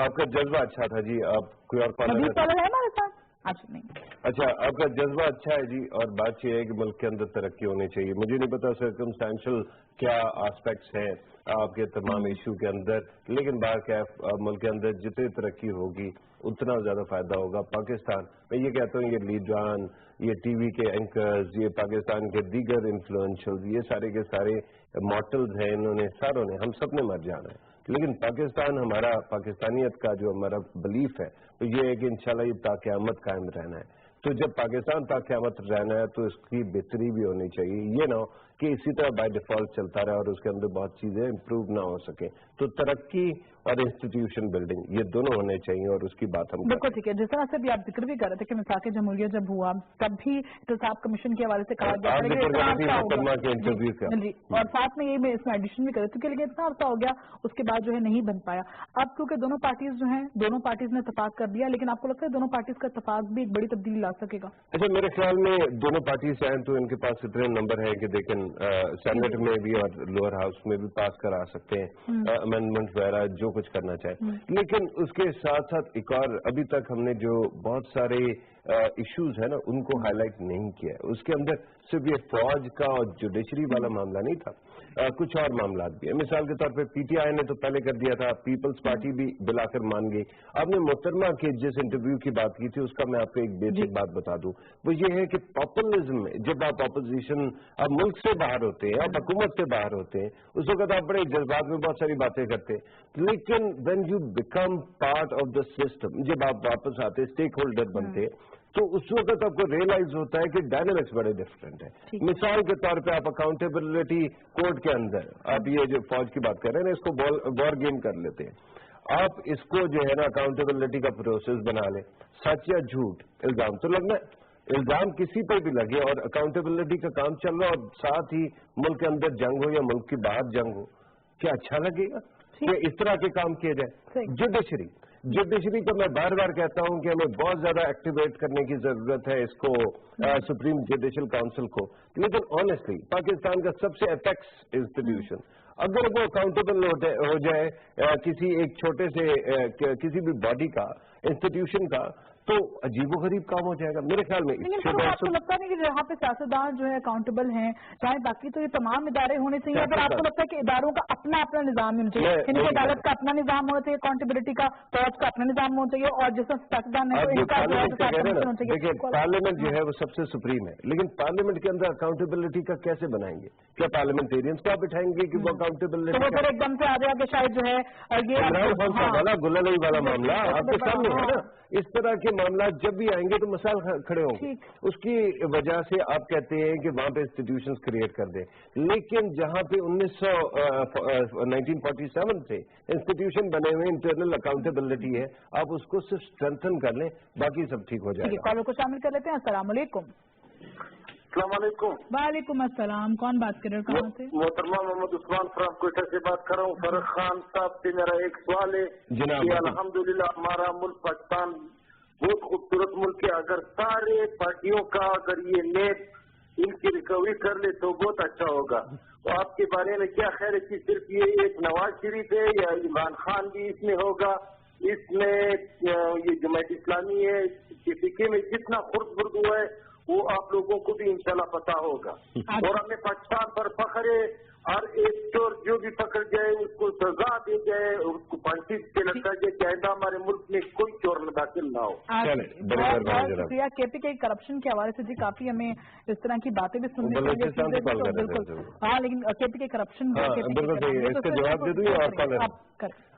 आपका जज्बा अच्छा था जी। आप कोई और कॉलर है हमारे साथ? अच्छा, आपका जज्बा अच्छा है जी। और बात यह है कि मुल्क के अंदर तरक्की होनी चाहिए। मुझे नहीं पता सर्कमस्टेंशियल क्या एस्पेक्ट्स हैं आपके तमाम इशू के अंदर, लेकिन बाहर क्या मुल्क के अंदर जितनी तरक्की होगी उतना ज्यादा फायदा होगा पाकिस्तान। मैं ये कहता हूँ ये लीडरान, ये टीवी के एंकर्स, ये पाकिस्तान के दीगर इन्फ्लुएंशियल, ये सारे के सारे मॉडल्स हैं, इन्होंने सारों ने, हम सब ने मर जाना है। लेकिन पाकिस्तान, हमारा पाकिस्तानियत का जो हमारा बिलीफ है तो ये है कि इंशाल्लाह ये ताक़यामत कायम रहना है। तो जब पाकिस्तान ताक़यामत रहना है तो इसकी बेहतरी भी होनी चाहिए। ये ना हो کہ इसी तरह बाय डिफॉल्ट चलता रहे और उसके अंदर बहुत चीजें इंप्रूव ना हो सके। तो तरक्की और इंस्टीट्यूशन बिल्डिंग ये दोनों होने चाहिए और उसकी बात हम बिल्कुल ठीक है। जिस तरह से भी आप जिक्र भी कर रहे थे कि मिसाक जमहूरियत जब हुआ तब भी एहतसाब कमीशन के हवाले से कहा गया और साथ में ये मैं इसमें एडिशन भी कर रही थी कि लेकिन इतना अर्सा हो गया उसके बाद जो है नहीं बन पाया। अब क्योंकि दोनों पार्टीज जो हैं दोनों पार्टीज ने इत्तेफाक कर दिया, लेकिन आपको लगता है दोनों पार्टीज का इत्तेफाक भी एक बड़ी तब्दीली ला सकेगा? अच्छा, मेरे ख्याल में दोनों पार्टीज चाहें तो इनके पास इतने नंबर है कि लेकिन सेनेट में भी और लोअर हाउस में भी पास करा सकते हैं अमेंडमेंट वगैरह जो कुछ करना चाहे। लेकिन उसके साथ साथ एक और अभी तक हमने जो बहुत सारे इश्यूज है ना उनको हाईलाइट नहीं किया। उसके अंदर सिर्फ ये फौज का और जुडिशरी वाला मामला नहीं था, कुछ और मामला भी है। मिसाल के तौर पे पीटीआई ने तो पहले कर दिया था, पीपल्स पार्टी भी बिलाकर मान गई। आपने मोहतरमा के जिस इंटरव्यू की बात की थी उसका मैं आपको एक बेसिक बात बता दूं, वो ये है कि पॉपुलिज्म में जब आप अपोजिशन आप मुल्क से बाहर होते हैं, आप हुकूमत से बाहर होते हैं, उस वक्त आप बड़े जज्बात में बहुत सारी बातें करते हैं, लेकिन when you become part of the system, जब आप वापस आते स्टेक होल्डर बनते हैं, तो उस वक्त आपको रियलाइज होता है कि डायनेमिक्स बड़े डिफरेंट है। मिसाल के तौर पे आप अकाउंटेबिलिटी कोड के अंदर आप ये जो फौज की बात कर रहे हैं ना, इसको वॉर गेम कर लेते हैं। आप इसको जो है ना अकाउंटेबिलिटी का प्रोसेस बना लें, सच या झूठ इल्जाम तो लगना है, इल्जाम किसी पर भी लगे और अकाउंटेबिलिटी का काम चल रहा और साथ ही मुल्क के अंदर जंग हो या मुल्क के बाहर जंग हो, क्या अच्छा लगेगा कि इस तरह के काम किए जाए? जुडिशरी को मैं बार बार कहता हूं कि हमें बहुत ज्यादा एक्टिवेट करने की जरूरत है इसको सुप्रीम जुडिशल काउंसिल को, लेकिन ऑनेस्टली पाकिस्तान का सबसे अपेक्स इंस्टीट्यूशन अगर वो अकाउंटेबल हो जाए किसी एक छोटे से किसी भी बॉडी का इंस्टीट्यूशन का, तो अजीबोगरीब काम हो जाएगा मेरे ख्याल में। लेकिन आपको लगता नहीं कि जहाँ पे सियासतदान जो है अकाउंटेबल हैं, चाहे बाकी तो ये तमाम इदारे होने चाहिए, अगर आपको लगता है कि इदारों का अपना अपना निजाम होना चाहिए, इनकी अदालत का अपना निजाम होना चाहिए, अकाउंटेबिलिटी का फौज का अपना निजाम होना चाहिए, और जैसा सियासतदान है तो इनका होना चाहिए। देखिए पार्लियामेंट जो है वो सबसे सुप्रीम है, लेकिन पार्लियामेंट के अंदर अकाउंटेबिलिटी का कैसे बनाएंगे? क्या पार्लियामेंटेरियंस को आप बिठाएंगे कि वो अकाउंटेबिलिटी तो फिर एकदम से आ जाएगा शायद जो है ये गुलाली वाला मामला आपके सामने है ना। इस तरह के मामला जब भी आएंगे तो मसाल खड़े होंगे, उसकी वजह से आप कहते हैं कि वहां पे इंस्टीट्यूशंस क्रिएट कर दें, लेकिन जहां पे 1947 से इंस्टीट्यूशन बने हुए इंटरनल अकाउंटेबिलिटी है, आप उसको सिर्फ स्ट्रेंथन कर लें, बाकी सब ठीक हो जाएगा। कॉलर को शामिल कर लेते हैं। अस्सलाम वालेकुम। वालेकुम अस्सलाम, कौन बात कर रहे हो, कहाँ से? मोहतरमा मोहम्मद उस्मान फ्राम कोयटा से बात कर रहा हूँ। फरख खान साहब से मेरा एक सवाल है कि अल्हम्दुलिल्लाह हमारा मुल्क पाकिस्तान बहुत खूबसूरत मुल्क है, अगर सारे पार्टियों का अगर ये नेट इनकी रिकवरी कर ले तो बहुत अच्छा होगा। तो आपके बारे में क्या ख्याल है कि सिर्फ ये एक नवाज शरीफ है या इमरान खान भी इसमें होगा? इसमें ये जमात इस्लामी है कि फिक्र में जितना खुर्द हुआ है वो आप लोगों को भी इंशाल्लाह पता होगा। और हमें पाकिस्तान पर फख्र है, और एक चोर जो भी पकड़ जाए उसको सजा दी जाए, उसको फांसी पे लटका जाए, चाहे हमारे मुल्क में कोई चोर दाखिल ना हो। शुक्रिया। केपी के करप्शन के हवाले से जी काफी हमें इस तरह की बातें भी सुनने को बिल्कुल। हाँ, लेकिन केपी के करप्शन इसका जवाब दे दूँ।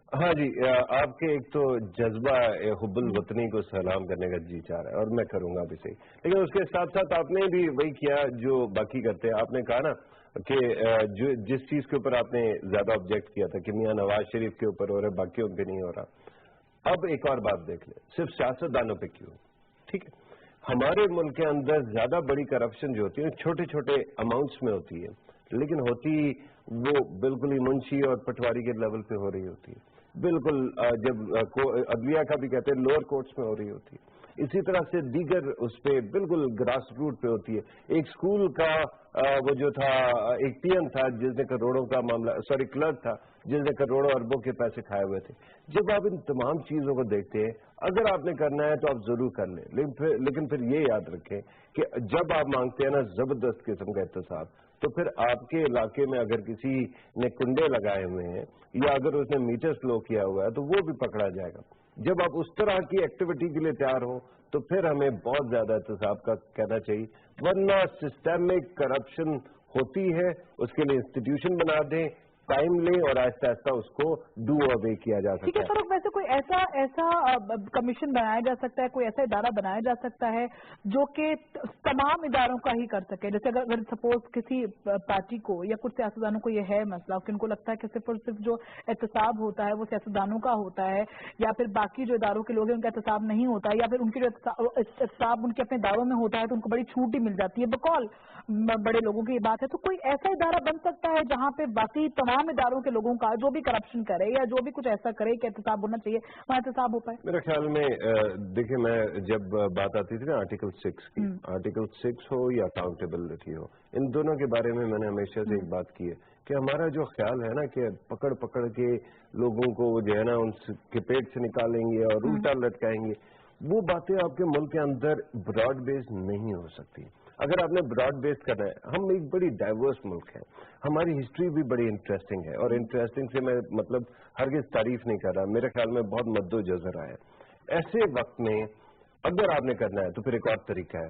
हाँ जी, आपके एक तो जज्बा हुब्बुल वतनी को सलाम करने का जी चाह रहा है और मैं करूंगा भी सही, लेकिन उसके साथ साथ आपने भी वही किया जो बाकी करते हैं। आपने कहा ना कि जिस चीज के ऊपर आपने ज्यादा ऑब्जेक्ट किया था कि मियां नवाज शरीफ के ऊपर हो रहा है, बाकियों पे नहीं हो रहा। अब एक और बात देख ले, सिर्फ सियासतदानों पे क्यों? ठीक है, हमारे मुल्क के अंदर ज्यादा बड़ी करप्शन जो होती है छोटे छोटे अमाउंट्स में होती है, लेकिन होती वो बिल्कुल ही मुंशी और पटवारी के लेवल पे हो रही होती है, बिल्कुल जब अदलिया का भी कहते हैं लोअर कोर्ट्स में हो रही होती है। इसी तरह से दीगर उस पर बिल्कुल ग्रास रूट पे होती है। एक स्कूल का वो जो था एक पीएन था जिसने करोड़ों का मामला, सॉरी क्लर्क था जिसने करोड़ों अरबों के पैसे खाए हुए थे। जब आप इन तमाम चीजों को देखते हैं, अगर आपने करना है तो आप जरूर कर लें, लेकिन फिर ये याद रखें कि जब आप मांगते हैं ना जबरदस्त किस्म का एहतसाब, तो फिर आपके इलाके में अगर किसी ने कुंडे लगाए हुए हैं या अगर उसने मीटर स्लो किया हुआ है तो वो भी पकड़ा जाएगा। जब आप उस तरह की एक्टिविटी के लिए तैयार हो तो फिर हमें बहुत ज्यादा एहतसाब का कहना चाहिए, वरना सिस्टेमिक करप्शन होती है, उसके लिए इंस्टीट्यूशन बना दें, टाइम लें और आहिस्ता आहिस्ता उसको डू अवे किया जा ठीक सकता है है। फरूक, वैसे कोई ऐसा कमीशन बनाया जा सकता है, कोई ऐसा इदारा बनाया जा सकता है जो कि तमाम इदारों का ही कर सके? जैसे अगर सपोज किसी पार्टी को या कुछ सियासतदानों को ये है मसला कि उनको लगता है कि सिर्फ और सिर्फ जो एहतसाब होता है वो सियासतदानों का होता है, या फिर बाकी जो इदारों के लोग हैं उनका एहतसाब नहीं होता है, या फिर उनके जो एहतसाब उनके अपने इदारों में होता है तो उनको बड़ी छूट ही मिल जाती है, बकौल बड़े लोगों की ये बात है, तो कोई ऐसा इदारा बन सकता है जहाँ पे बाकी तमाम इदारों के लोगों का जो भी करप्शन करे या जो भी कुछ ऐसा करे कि एहतसाब होना चाहिए वहाँ एहतसाब हो पाए? मेरे ख्याल में देखिए, मैं जब बात आती थी ना आर्टिकल 6 की, आर्टिकल 6 हो या अकाउंटेबिलिटी हो, इन दोनों के बारे में मैंने हमेशा से एक बात की है कि हमारा जो ख्याल है ना कि पकड़ पकड़ के लोगों को जो है ना उनके पेट से निकालेंगे और उल्टा लटकाएंगे, वो बातें आपके मुल्क के अंदर ब्रॉड बेस्ड नहीं हो सकती। अगर आपने ब्रॉड बेस्ड करना है, हम एक बड़ी डाइवर्स मुल्क है, हमारी हिस्ट्री भी बड़ी इंटरेस्टिंग है, और इंटरेस्टिंग से मैं मतलब हरगिज तारीफ नहीं कर रहा, मेरे ख्याल में बहुत मद्दोजज़र है। ऐसे वक्त में अगर आपने करना है तो फिर एक और तरीका है,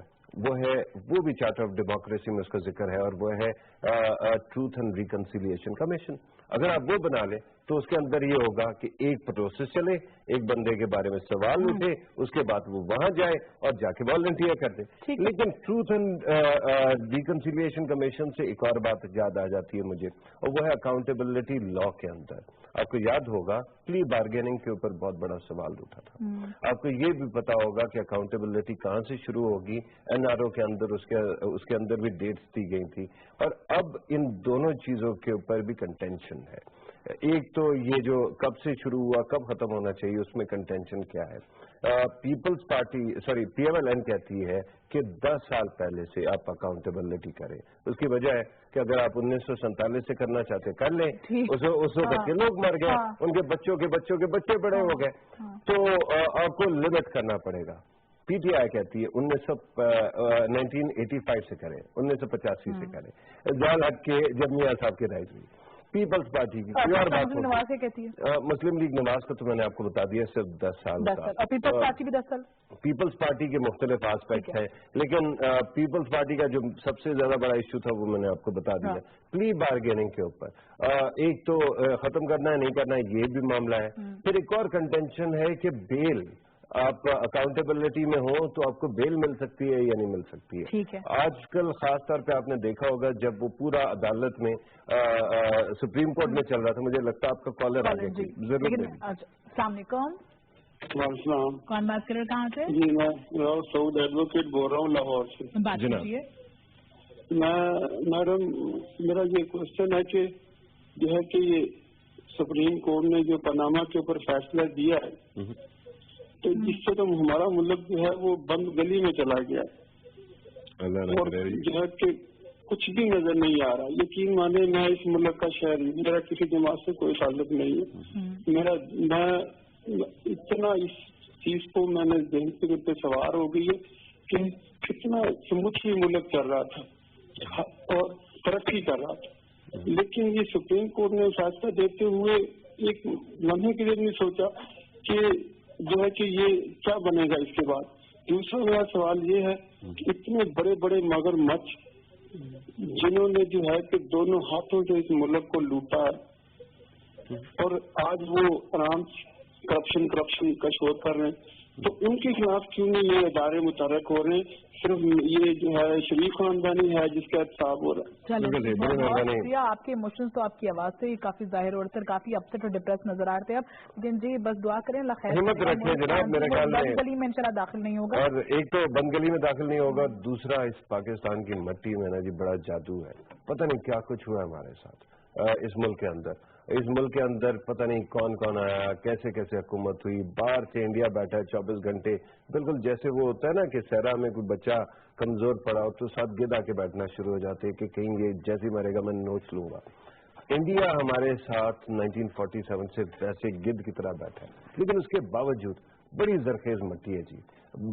वो भी चार्टर ऑफ डेमोक्रेसी में उसका जिक्र है, और वो है ट्रूथ एंड रिकंसिलिएशन कमीशन। अगर आप वो बना लें तो उसके अंदर ये होगा कि एक प्रोसेस चले, एक बंदे के बारे में सवाल उठे, उसके बाद वो वहां जाए और जाके वॉलंटियर कर दे। लेकिन ट्रूथ एंड रिकंसिलिएशन कमीशन से एक और बात याद आ जाती है मुझे, और वो है अकाउंटेबिलिटी लॉ के अंदर। आपको याद होगा प्ली बार्गेनिंग के ऊपर बहुत बड़ा सवाल उठा था। आपको ये भी पता होगा कि अकाउंटेबिलिटी कहाँ से शुरू होगी, एनआरओ के अंदर उसके अंदर भी डेट्स दी गई थी, और अब इन दोनों चीजों के ऊपर भी कंटेंशन है। एक तो ये जो कब से शुरू हुआ कब खत्म होना चाहिए उसमें कंटेंशन क्या है। पीपल्स पार्टी PMLN कहती है कि 10 साल पहले से आप अकाउंटेबिलिटी करें, उसकी वजह है कि अगर आप 1947 से करना चाहते कर लें, उस वक्त के लोग मर गए, उनके बच्चों के बच्चे बड़े हो गए, तो आपको लिमिट करना पड़ेगा। PTI कहती है 1985 से करें, 1985 से करें, जाल हक के जब मियां साहब की राइट हुई। पीपल्स पार्टी की और बात नवाज कहती है, मुस्लिम लीग नवाज का तो मैंने आपको बता दिया सिर्फ 10 साल का, और पीपल्स पार्टी भी 10 साल। पीपल्स पार्टी के मुख्तलिफ आस्पेक्ट हैं, लेकिन पीपल्स पार्टी का जो सबसे ज्यादा बड़ा इश्यू था वो मैंने आपको बता दिया। प्ली बार्गेनिंग के ऊपर एक तो खत्म करना है नहीं करना है ये भी मामला है। फिर एक और कंटेंशन है कि बेल, आप अकाउंटेबिलिटी में हो तो आपको बेल मिल सकती है या नहीं मिल सकती है। ठीक है। आजकल खास तौर पे आपने देखा होगा जब वो पूरा अदालत में सुप्रीम कोर्ट में चल रहा था, मुझे लगता है आपका कॉलर आ गया जरूर। अस्सलाम वालेकुम। कौन बात कर रहे हैं, कहाँ से? जी मैं सऊद एडवोकेट बोल रहा हूँ लाहौर से। बात कीजिए। मैडम मेरा ये क्वेश्चन है कि जो है कि ये सुप्रीम कोर्ट ने जो पनामा के ऊपर फैसला दिया है तो जिससे तो हमारा मुल्क जो है वो बंद गली में चला गया और जो है कि कुछ भी नजर नहीं आ रहा। यकीन माने मैं इस मुल्क का शहरी, मेरा किसी जमात से कोई ताल्लुक नहीं है। मैं इतना इस चीज को मैंने जहन पे सवार हो गई है कि कितना समुची मुल्क चल रहा था और तरक्की कर रहा था, लेकिन ये सुप्रीम कोर्ट ने फैसला देते हुए एक लम्हे के लिए नहीं सोचा कि जो है कि ये क्या बनेगा इसके बाद। दूसरा मेरा सवाल ये है कि इतने बड़े बड़े मगरमच्छ जिन्होंने जो है कि दोनों हाथों से इस मुल्क को लूटा है और आज वो आराम करप्शन का शोर कर रहे हैं, तो उनके खिलाफ क्यों नहीं ये इदारे मुतहर्रिक हो रहे हैं? सिर्फ ये जो है शरीफ खानदानी है जिसका एहतसाब हो रहा है। चलो आपके इमोशंस तो आपकी आवाज से ही काफी जाहिर हो रहे थे, काफी अपसेट और डिप्रेस नजर आ रहे थे। अब लेकिन जी बस दुआ करें हिम्मत रखें जनाब, मेरे ख्याल में गली में इंशाल्लाह दाखिल नहीं होगा। और एक तो बंद गली में दाखिल नहीं होगा, दूसरा इस पाकिस्तान की मिट्टी में ना जी बड़ा जादू है। पता नहीं क्या कुछ हुआ हमारे साथ इस मुल्क के अंदर। इस मुल्क के अंदर पता नहीं कौन कौन आया, कैसे कैसे हुकूमत हुई, बाहर से इंडिया बैठा है 24 घंटे, बिल्कुल जैसे वो होता है ना कि सहरा में कोई बच्चा कमजोर पड़ा हो तो साथ गिद आके बैठना शुरू हो जाते हैं कि कहीं ये जैसे मरेगा मैं नोट्स लूंगा। इंडिया हमारे साथ 1947 से वैसे गिद्ध की तरह बैठा है, लेकिन उसके बावजूद बड़ी जरखेज मिट्टी है जी।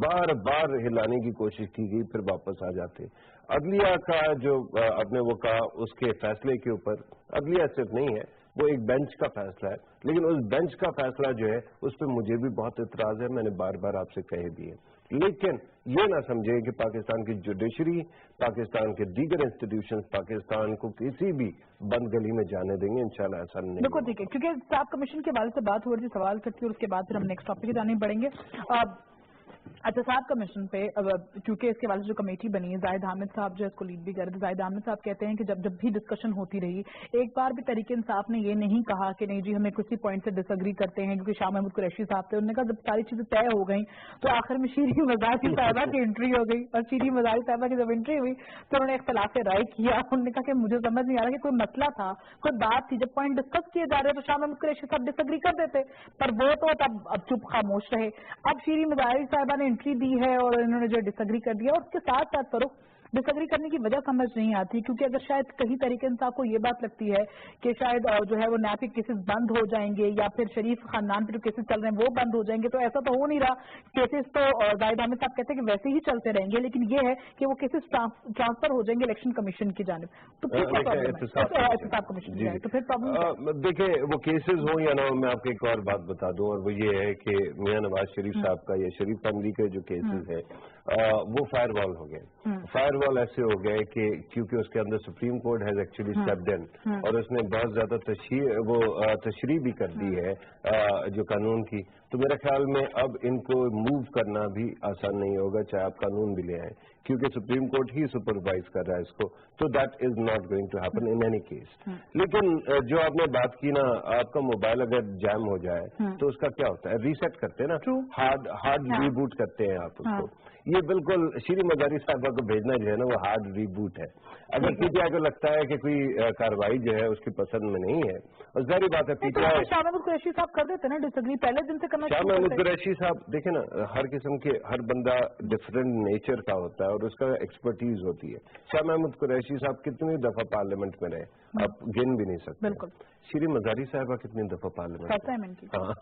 बार बार हिलाने की कोशिश की गई, फिर वापस आ जाते। अदलिया का जो आपने वो कहा उसके फैसले के ऊपर, अदलिया सिर्फ नहीं है, वो एक बेंच का फैसला है, लेकिन उस बेंच का फैसला जो है उस पर मुझे भी बहुत इतराज है, मैंने बार बार आपसे कहे भी है। लेकिन ये ना समझे कि पाकिस्तान की जुडिशरी, पाकिस्तान के दीगर इंस्टीट्यूशंस पाकिस्तान को किसी भी बंद गली में जाने देंगे, इंशाल्लाह ऐसा नहीं। बिल्कुल ठीक है, क्योंकि साहब कमीशन के बारे से बात हो रही थी, सवाल करती है और उसके बाद फिर हम नेक्स्ट टॉपिक जाने पड़ेंगे। अच्छा, साहब कमीशन पे क्योंकि इसके वाले जो कमेटी बनी है, जाहिद हामिद साहब जो इसको लीड भी कर रहे थे, जाहिद हामिद साहब कहते हैं कि जब भी डिस्कशन होती रही, एक बार भी तहरीक इंसाफ ने ये नहीं कहा कि नहीं जी हमें किसी पॉइंट से डिसएग्री करते हैं, क्योंकि शाह महमूद कुरैशी साहब थे, उन्होंने कहा जब सारी चीजें तय हो गई तो आखिर में शीरी मज़ारी साहबा की एंट्री हो गई, और शीरी मज़ारी साहबा की जब एंट्री हुई तो उन्होंने इख्तिलाफ राय किया। उन्होंने कहा कि मुझे समझ नहीं आ रहा कि कोई मसला था, कोई बात थी, जब पॉइंट डिस्कस किए जा रहे तो शाह महमूद कुरैशी साहब डिसएग्री कर देते, पर वो तो अब चुप खामोश रहे। अब शीरी मज़ारी साहबा ने एंट्री दी है और इन्होंने जो डिसएग्री कर दिया, और उसके साथ साथ फरूख डिसएग्री करने की वजह समझ नहीं आती, क्योंकि अगर शायद कहीं तरीके इंसाफ को ये बात लगती है कि शायद जो है वो नैब के केसेस बंद हो जाएंगे या फिर शरीफ खानदान पे जो केसेस चल रहे हैं वो बंद हो जाएंगे, तो ऐसा तो हो नहीं रहा। केसेस तो जाहिद हामिद साहब कहते हैं कि वैसे ही चलते रहेंगे, लेकिन ये है कि वो केसेस ट्रांसफर हो जाएंगे इलेक्शन कमीशन की जानिब, तो एहतसाब कमीशन की जाए, तो फिर प्रॉब्लम। देखिए वो केसेस हो या ना हो, मैं आपको एक और बात बता दूं, और वो ये है कि मियां नवाज शरीफ साहब का या शरीफ फैमिली के जो केसेस है वो फायरवॉल हो गए। फायरवॉल ऐसे हो गए कि क्योंकि उसके अंदर supreme court has actually stepped in, और उसने बहुत ज्यादा तशरीह भी कर दी है जो कानून की, तो मेरे ख्याल में अब इनको मूव करना भी आसान नहीं होगा, चाहे आप कानून भी ले आए, क्योंकि सुप्रीम कोर्ट ही सुपरवाइज कर रहा है इसको, तो that is not going to happen in any case. लेकिन जो आपने बात की ना, आपका मोबाइल अगर जैम हो जाए तो उसका क्या होता है, रीसेट करते हैं ना, हार्ड रीबूट करते हैं आप उसको। ये बिल्कुल शीरी मज़ारी साहबा को भेजना जो है ना वो हार्ड रीबूट है। अगर पीटीआई को लगता है कि कोई कार्रवाई जो है उसकी पसंद में नहीं है, और जाहिर बात है पीटीआई शाह महमूद कुरैशी साहब कर देते ना डिसएग्री, पहले दिन से करना। शाह महमूद कुरैशी साहब देखे ना, हर किस्म के हर बंदा डिफरेंट नेचर का होता है और उसका एक्सपर्टीज होती है। शाह महमूद कुरैशी साहब कितनी दफा पार्लियामेंट में रहे, आप गिन भी नहीं सकते। बिल्कुल। शीरी मज़ारी साहबा कितनी दफा पार्लियामेंट, हाँ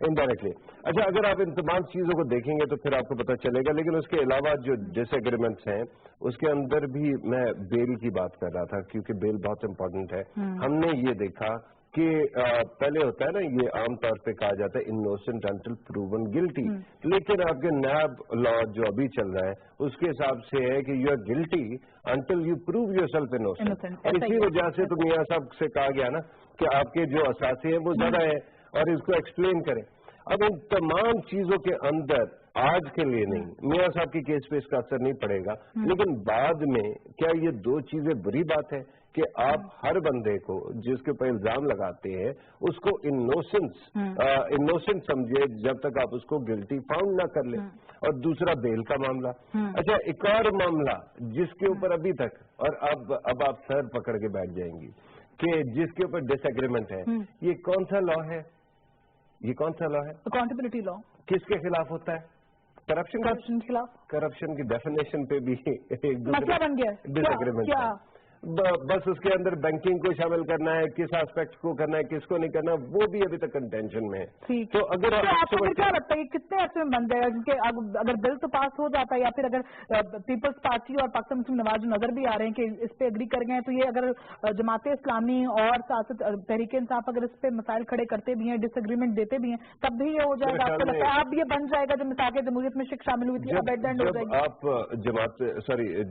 इनडायरेक्टली। अच्छा, अगर आप इन तमाम चीजों को देखेंगे तो फिर आपको पता चलेगा, लेकिन उसके अलावा जो डिसएग्रीमेंट्स हैं उसके अंदर भी मैं बेल की बात कर रहा था, क्योंकि बेल बहुत इंपॉर्टेंट है। हमने ये देखा कि पहले होता है ना, ये आमतौर पे कहा जाता है इनोसेंट अंटिल प्रूवन गिल्टी, लेकिन आपके नैब लॉ जो अभी चल रहा है उसके हिसाब से है कि you are guilty until you prove yourself innocent. और इसी वजह से तो मियां साहब से कहा गया ना कि आपके जो असासे हैं वो ज्यादा है और इसको एक्सप्लेन करें। अब इन तमाम चीजों के अंदर आज के लिए नहीं, मियां साहब की केस पे इसका असर नहीं पड़ेगा, लेकिन बाद में क्या ये दो चीजें बुरी बात है कि आप हर बंदे को जिसके ऊपर इल्जाम लगाते हैं उसको इनोसेंट समझे जब तक आप उसको गिल्टी फाउंड ना कर ले। और दूसरा बेल का मामला। अच्छा, एक और मामला जिसके ऊपर अभी तक, और अब आप सर पकड़ के बैठ जाएंगी कि जिसके ऊपर डिसएग्रीमेंट है, ये कौन सा लॉ है, ये कौन सा लॉ है? Accountability law. किसके खिलाफ होता है? करप्शन के खिलाफ। करप्शन की डेफिनेशन पे भी एक दूसरा बन गया डिसएग्रीमेंट है। बस उसके अंदर बैंकिंग को शामिल करना है, किस एस्पेक्ट को करना है, किसको नहीं करना, वो भी अभी तक कंटेंशन में है। तो अगर आपको क्या लगता है कितने अर्से में बन जाएगा? क्योंकि अगर बिल तो पास हो जाता है, या फिर अगर पीपल्स पार्टी और पाकिस्तान मुस्लिम नवाज नजर भी आ रहे हैं कि इस पे एग्री कर गए हैं, तो ये अगर जमात इस्लामी और साथ तहरीक इंसाफ अगर इस पे मसाइल खड़े करते भी हैं, डिसएग्रीमेंट देते भी हैं, तब भी ये हो जाएगा? आपको लगता है अब ये बन जाएगा जो मिसाल जमहूरियत में शिक शामिल हुई थी, अब एट द एंड हो जाएगी?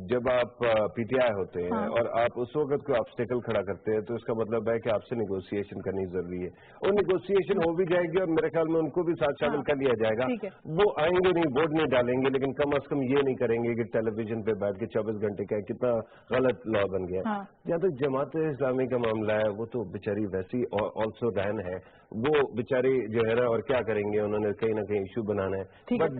जब आप पीटीआई होते हैं और आप उस वक्त कोई ऑब्स्टेकल खड़ा करते हैं, तो इसका मतलब है कि आपसे नेगोशिएशन करनी जरूरी है, और नेगोशिएशन हो भी जाएगी और मेरे ख्याल में उनको भी साथ शामिल कर लिया जाएगा। वो आएंगे नहीं, वोट नहीं डालेंगे, लेकिन कम अज कम ये नहीं करेंगे कि टेलीविजन पे बैठ के 24 घंटे का कितना गलत लॉ बन गया। जहाँ तक जमात इस्लामी का मामला है, वो तो बेचारी वैसी ऑल्सो रहन है, वो बेचारी जो है ना, और क्या करेंगे, उन्होंने कहीं ना कहीं इशू बनाना है, but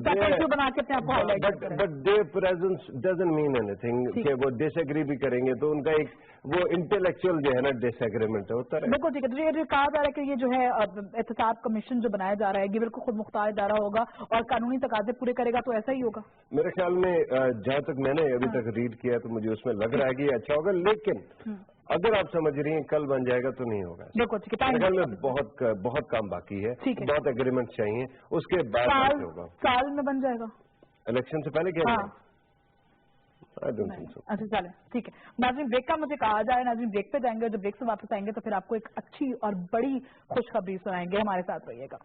there presence doesn't mean anything कि वो डिसएग्री भी करेंगे तो उनका एक वो इंटेलेक्चुअल जो है ना डिसएग्रीमेंट होता है। बिल्कुल ठीक है। तो ये कहा जा रहा है कि ये जो है एहतसाब कमीशन जो बनाया जा रहा है ये बिल्कुल खुद मुख्तार इदारा होगा और कानूनी तकाजे पूरे करेगा, तो ऐसा ही होगा मेरे ख्याल में। जहाँ तक मैंने अभी तक रीड किया तो मुझे उसमें लग रहा है कि अच्छा होगा, लेकिन अगर आप समझ रही हैं कल बन जाएगा तो नहीं होगा। बिल्कुल ठीक है। मेरे ख्याल में बहुत काम बाकी है, बहुत एग्रीमेंट चाहिए, उसके बाद होगा। साल में बन जाएगा, इलेक्शन से पहले क्या? अच्छा चलें, ठीक है। नाज़रीन ब्रेक का मुझे कहा जाए, नाज़रीन ब्रेक पे जाएंगे, जब ब्रेक से वापस आएंगे तो फिर आपको एक अच्छी और बड़ी खुशखबरी सुनाएंगे। हमारे साथ रहिएगा।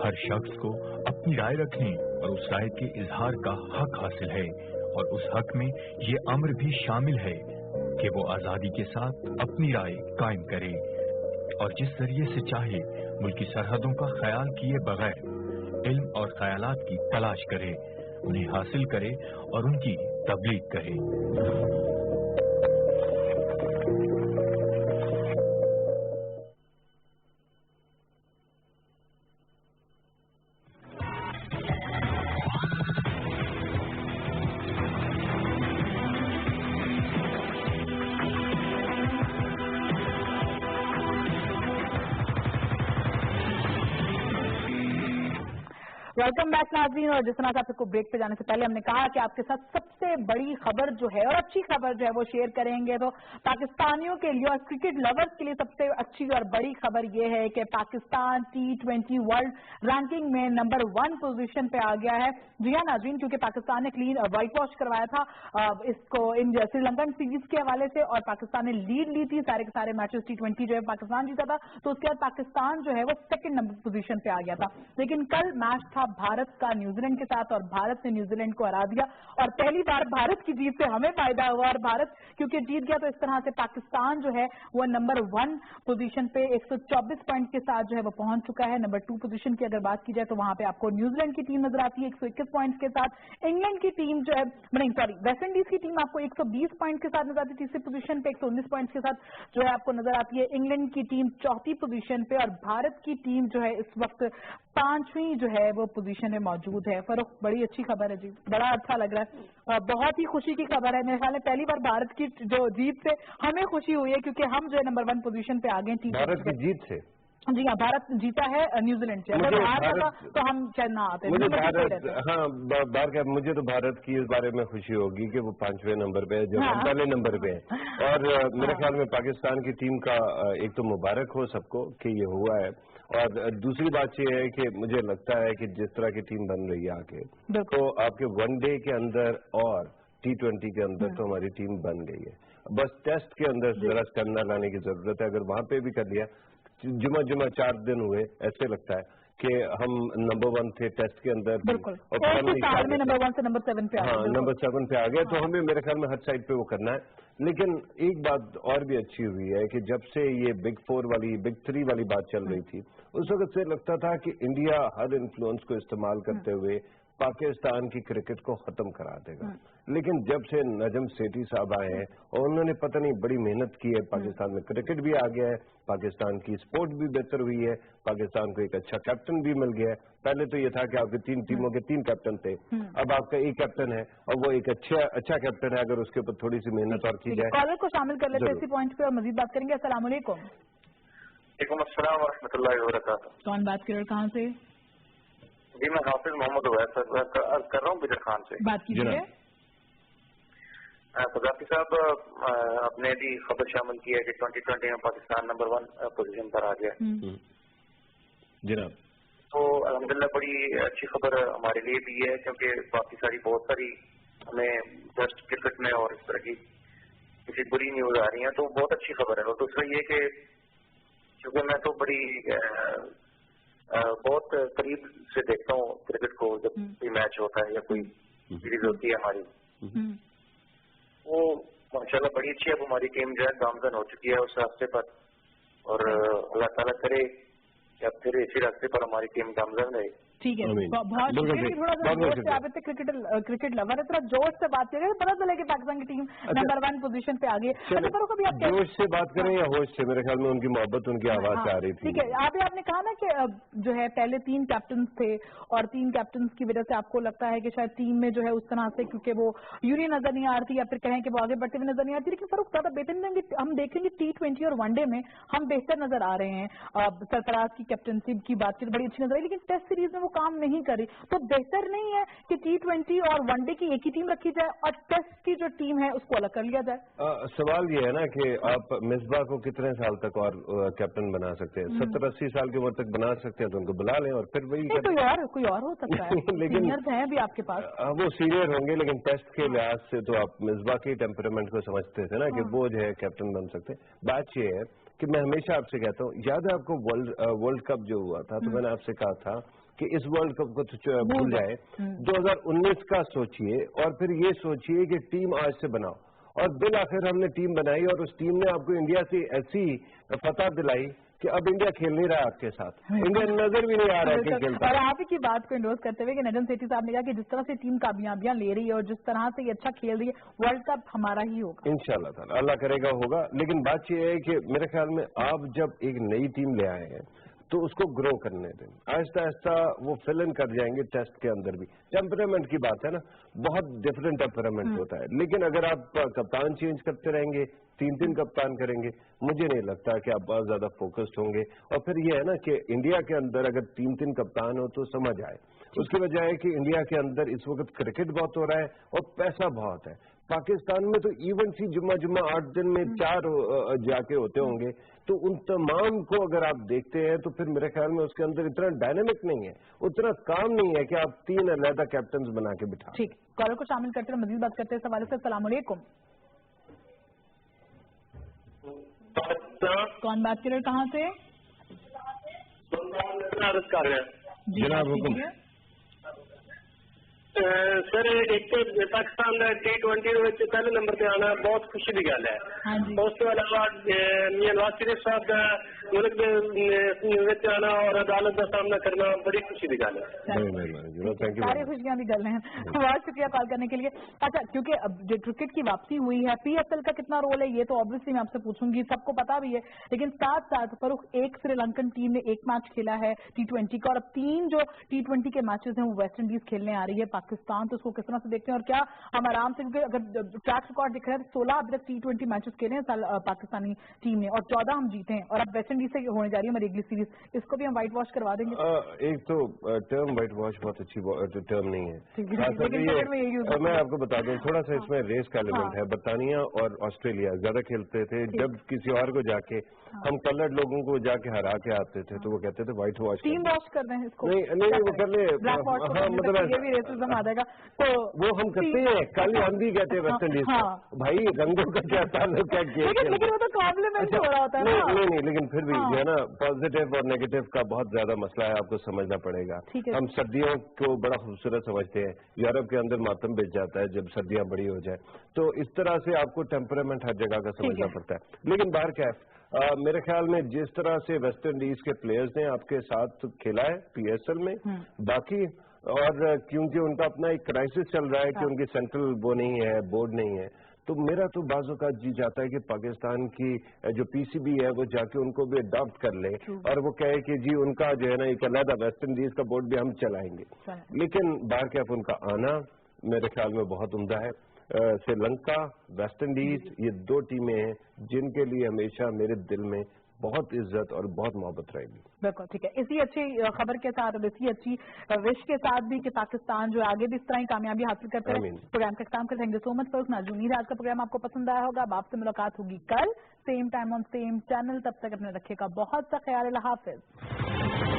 हर शख्स को अपनी राय रखने और उस राय के इजहार का हक हासिल है, और उस हक में ये अम्र भी शामिल है कि वो आज़ादी के साथ अपनी राय कायम करे और जिस जरिए से चाहे मुल्की सरहदों का ख्याल किए बगैर इल्म और ख्यालात की तलाश करे, उन्हें हासिल करे और उनकी तबलीग करे। वेलकम बैक नाज़रीन। और जिस तरह से आपको ब्रेक पे जाने से पहले हमने कहा कि आपके साथ सबसे बड़ी खबर जो है और अच्छी खबर जो है वो शेयर करेंगे, तो पाकिस्तानियों के लिए और क्रिकेट लवर्स के लिए सबसे अच्छी और बड़ी खबर ये है कि पाकिस्तान T20 वर्ल्ड रैंकिंग में नंबर 1 पोजीशन पे आ गया है। जी हाँ नाज़रीन, क्योंकि पाकिस्तान ने क्लीन व्हाइट वॉश करवाया था इसको इन श्रीलंकन सीरीज के हवाले से, और पाकिस्तान ने लीड ली थी सारे के सारे मैचेस। T20 जो है पाकिस्तान जीता था, तो उसके बाद पाकिस्तान जो है वो 2nd नंबर पोजीशन पे आ गया था। लेकिन कल मैच था भारत का न्यूजीलैंड के साथ, और भारत ने न्यूजीलैंड को हरा दिया, और पहली बार भारत की जीत से हमें फायदा हुआ, और भारत क्योंकि जीत गया तो इस तरह से पाकिस्तान जो है वो नंबर 1 पोजीशन पे 124 पॉइंट के साथ जो है वो पहुंच चुका है। नंबर 2 पोजीशन की अगर बात की जाए तो वहां पे आपको न्यूजीलैंड की टीम नजर आती है 121 पॉइंट के साथ। इंग्लैंड की टीम जो है वेस्ट इंडीज की टीम आपको 120 पॉइंट के साथ नजर आती है तीसरी पोजीशन पे, 119 पॉइंट के साथ जो है आपको नजर आती है इंग्लैंड की टीम 4थी पोजीशन पे, और भारत की टीम जो है इस वक्त 5वीं जो है वो पोजीशन में मौजूद है। फरोख, बड़ी अच्छी खबर है जी, बड़ा अच्छा लग रहा है और बहुत ही खुशी की खबर है। मेरे ख्याल में पहली बार भारत की जो जीत से हमें खुशी हुई है, क्योंकि हम जो है नंबर 1 पोजीशन पे आ गए। भारत की जीत से? जी हाँ, भारत जीता है न्यूजीलैंड से। अगर हारता तो हम शायद ना आते। मुझे तो भारत की इस बारे में खुशी होगी कि वो 5वें नंबर पे है, जो हम पहले नंबर पे है। और मेरे ख्याल में पाकिस्तान की टीम का एक तो मुबारक हो सबको कि ये हुआ है, और दूसरी बात ये है कि मुझे लगता है कि जिस तरह की टीम बन रही है आगे, तो आपके वनडे के अंदर और T20 के अंदर तो हमारी टीम बन गई है। बस टेस्ट के अंदर जरा करना लाने की जरूरत है। अगर वहां पे भी कर लिया, जुमा 4 दिन हुए, ऐसे लगता है कि हम नंबर 1 थे टेस्ट के अंदर, बिल्कुल, और साल में नंबर 1 से नंबर 7 पे आ गए। हाँ, नंबर 7 पे आ गए, तो हमें मेरे ख्याल में हर साइड पे वो करना है। लेकिन एक बात और भी अच्छी हुई है कि जब से ये बिग 4 वाली, बिग 3 वाली बात चल रही थी, उस वक्त से लगता था कि इंडिया हर इन्फ्लुएंस को इस्तेमाल करते हुए पाकिस्तान की क्रिकेट को खत्म करा देगा। लेकिन जब से नजम सेठी साहब आए हैं और उन्होंने पता नहीं बड़ी मेहनत की है, पाकिस्तान में क्रिकेट भी आ गया है, पाकिस्तान की स्पोर्ट भी बेहतर हुई है, पाकिस्तान को एक अच्छा कैप्टन भी मिल गया है। पहले तो ये था कि आपके 3 टीमों के 3 कैप्टन थे, अब आपका एक कैप्टन है, और वो एक अच्छा कैप्टन है। अगर उसके ऊपर थोड़ी सी मेहनत और की जाए। कॉलर को शामिल कर लेते हैं इसी पॉइंट पे और मजीद बात करेंगे। अस्सलाम वालेकुम। वालेकुम अस्सलाम व रहमतुल्लाहि व बरकातहू। कौन बात कर रहे, कहाँ से? जी मैं हाफिज मोहम्मद उवैस कर रहा हूँ बिजर खान से। बात कीजिए। प्रजापति साहब, आपने भी खबर शामिल की है कि 2020 में पाकिस्तान नंबर 1 पोजीशन पर आ गया। जनाब, तो अल्हम्दुलिल्लाह बड़ी अच्छी खबर हमारे लिए भी है, क्योंकि बहुत सारी हमें टेस्ट क्रिकेट में और इस तरह की किसी बुरी न्यूज आ रही है, तो बहुत अच्छी खबर है। और दूसरा ये कि क्योंकि मैं तो बहुत करीब से देखता हूँ क्रिकेट को, जब कोई मैच होता है या कोई सीरीज होती है हमारी, वो माशाल्लाह बड़ी अच्छी। अब हमारी टीम जो है गामजन हो चुकी है उस रास्ते पर, और अल्लाह ताला करे कि अब फिर इसी रास्ते पर हमारी टीम गामजन रहे। ठीक है, बहुत शुक्रिया। थोड़ा सा जोश से आप इतने क्रिकेट लवर है, थोड़ा जोश से बात करें, पता चले कि पाकिस्तान की टीम नंबर 1 पोजीशन पे आ गई। कभी आप जोश से बात करें या होश से? मेरे ख्याल में उनकी मोहब्बत उनकी आवाज से आ रही थी। ठीक है, आपने कहा ना कि जो है पहले 3 कैप्टन थे और 3 कैप्टन की वजह से आपको लगता है कि शायद टीम में जो है उस तरह से, क्योंकि वो यूनियन नजर नहीं आ रही या फिर कहें कि वो आगे बढ़ते हुए नजर नहीं आती, लेकिन फरूक ज्यादा बेहतर नहीं, हम देखेंगे T20 और वनडे में हम बेहतर नजर आ रहे हैं। सरफराज की कैप्टनशिप की बातचीत बड़ी अच्छी नजर आई, लेकिन टेस्ट सीरीज में वो काम नहीं कर रही। तो बेहतर नहीं है कि T20 और वनडे की एक ही टीम रखी जाए और टेस्ट की जो टीम है उसको अलग कर लिया जाए? सवाल ये है ना कि आप मिसबा को कितने साल तक और कैप्टन बना सकते हैं? 70-80 साल की उम्र तक बना सकते हैं, तो उनको बुला लें और फिर वही कोई और हो सकता है। लेकिन सीनियर्स हैं भी आपके पास, वो सीनियर होंगे, लेकिन टेस्ट के लिहाज से तो आप मिसबा के टेम्परामेंट को समझते थे ना कि वो जो है कैप्टन बन सकते हैं। बात ये है कि मैं हमेशा आपसे कहता हूँ, याद है आपको वर्ल्ड कप जो हुआ था, तो मैंने आपसे कहा था कि इस वर्ल्ड कप को तो भूल जाए, 2019 का सोचिए और फिर ये सोचिए कि टीम आज से बनाओ। और बिल आखिर हमने टीम बनाई और उस टीम ने आपको इंडिया से ऐसी फतह दिलाई कि अब इंडिया खेल नहीं रहा है आपके साथ, इंडिया नजर भी नहीं आ रहा है कि खेलता। और आप ही की बात को इंडोर्स करते हुए कि नजम सेठी साहब ने कहा कि जिस तरह से टीम कामयाबियां ले रही है और जिस तरह से ये अच्छा खेल रही है, वर्ल्ड कप हमारा ही होगा इंशाल्लाह ताला, अल्लाह करेगा होगा। लेकिन बात यह है कि मेरे ख्याल में आप जब एक नई टीम ले आए हैं तो उसको ग्रो करने दें, आहिस्ता आहिस्ता वो फिल इन कर जाएंगे। टेस्ट के अंदर भी टेम्परामेंट की बात है ना, बहुत डिफरेंट टेम्परामेंट होता है। लेकिन अगर आप कप्तान चेंज करते रहेंगे, 3 कप्तान करेंगे, मुझे नहीं लगता कि आप बहुत ज्यादा फोकस्ड होंगे। और फिर ये है ना कि इंडिया के अंदर अगर 3 कप्तान हो तो समझ आए, उसकी वजह है कि इंडिया के अंदर इस वक्त क्रिकेट बहुत हो रहा है और पैसा बहुत है। पाकिस्तान में तो इवेंट्स ही जुम्मा 8 दिन में 4 जाके होते होंगे, तो उन तमाम को अगर आप देखते हैं तो फिर मेरे ख्याल में उसके अंदर इतना डायनेमिक नहीं है, उतना काम नहीं है कि आप 3 अलग कैप्टन बना के बिठा। ठीक, कॉलर को शामिल करते हुए मजीद बात करते हैं सवाल से। अस्सलाम वालेकुम, कौन बात कर रहे, कहाँ से? जनाब हुकुम। सर एक तो पाकिस्तान का T20 पहले नंबर पे आना बहुत खुशी की गल है। उस तो अलावा मियां नवाज शरीफ साहब का मुल्क में आना और अदालत का सामना करना बड़ी खुशी की गल है। सारी खुशियां भी गल हैं। बहुत शुक्रिया कॉल करने के लिए। अच्छा, क्योंकि अब जो क्रिकेट की वापसी हुई है, PSL का कितना रोल है ये तो ऑब्वियसली मैं आपसे पूछूंगी, सबको पता भी है, लेकिन साथ साथ फरूख एक श्रीलंकन टीम ने 1 मैच खेला है T20 का और अब 3 जो T20 के मैचेस हैं वो वेस्ट इंडीज खेलने आ रही है पाकिस्तान, तो उसको किस तरह से देखते हैं और क्या हम आराम से, क्योंकि अगर ट्रैक रिकॉर्ड दिख रहा है 16 अभी तक T20 मैचेस खेले हैं पाकिस्तानी टीम ने और 14 हम जीते हैं और अब वेस्ट इंडीज से होने जा रही है हमारी अगली सीरीज, इसको भी हम व्हाइट वॉश करवा देंगे? एक तो टर्म व्हाइट वॉश बहुत अच्छी टर्म नहीं है। मैं आपको बता दूं, थोड़ा सा इसमें रेस का एलिमेंट है। बरतानिया और ऑस्ट्रेलिया ज्यादा खेलते थे, जब किसी और को जाके हम कलर्ड लोगों को जाके हरा के आते थे तो वो कहते थे व्हाइट वॉश, टीम वॉश कर रहे हैं इसको। नहीं वो कर ले, मतलब ये भी रेसिज्म आ जाएगा तो वो हम करते हैं, कल हम भी कहते हैं वेस्ट इंडीज को भाई रंगों का क्या ताल्लुक है, लेकिन वो तो कॉम्प्लीमेंट हो रहा होता है ना। नहीं, लेकिन फिर भी जो है ना पॉजिटिव और नेगेटिव का बहुत ज्यादा मसला है, आपको समझना पड़ेगा। हम सर्दियों को बड़ा खूबसूरत समझते हैं, यूरोप के अंदर मातम बिछ जाता है जब सर्दियां बड़ी हो जाए, तो इस तरह से आपको टेम्परामेंट हर जगह का समझना पड़ता है। लेकिन बाहर क्या है, मेरे ख्याल में जिस तरह से वेस्ट इंडीज के प्लेयर्स ने आपके साथ खेला है PSL में, बाकी और क्योंकि उनका अपना एक क्राइसिस चल रहा है कि उनकी सेंट्रल वो नहीं है, बोर्ड नहीं है, तो मेरा तो बाज़ औक़ात जी चाहता है कि पाकिस्तान की जो PCB है वो जाके उनको भी अडॉप्ट कर ले और वो कहे कि जी उनका जो है ना एक अलग वेस्ट इंडीज का बोर्ड भी हम चलाएंगे। लेकिन बाहर कैफ उनका आना मेरे ख्याल में बहुत उम्दा है। श्रीलंका, वेस्ट इंडीज, ये 2 टीमें हैं जिनके लिए हमेशा मेरे दिल में बहुत इज्जत और बहुत मोहब्बत रहेगी। बिल्कुल ठीक है, इसी अच्छी खबर के साथ और इसी अच्छी विश के साथ भी कि पाकिस्तान जो आगे भी इस तरह ही कामयाबी हासिल करते हैं, प्रोग्राम का इख्तिताम करते हैं। Thank you so much for नाज़रीन, आज का प्रोग्राम आपको पसंद आया होगा। अब आपसे मुलाकात होगी कल same time on same channel, तब तक अपने रखिएगा बहुत सा ख्याल। अल्लाह हाफिज।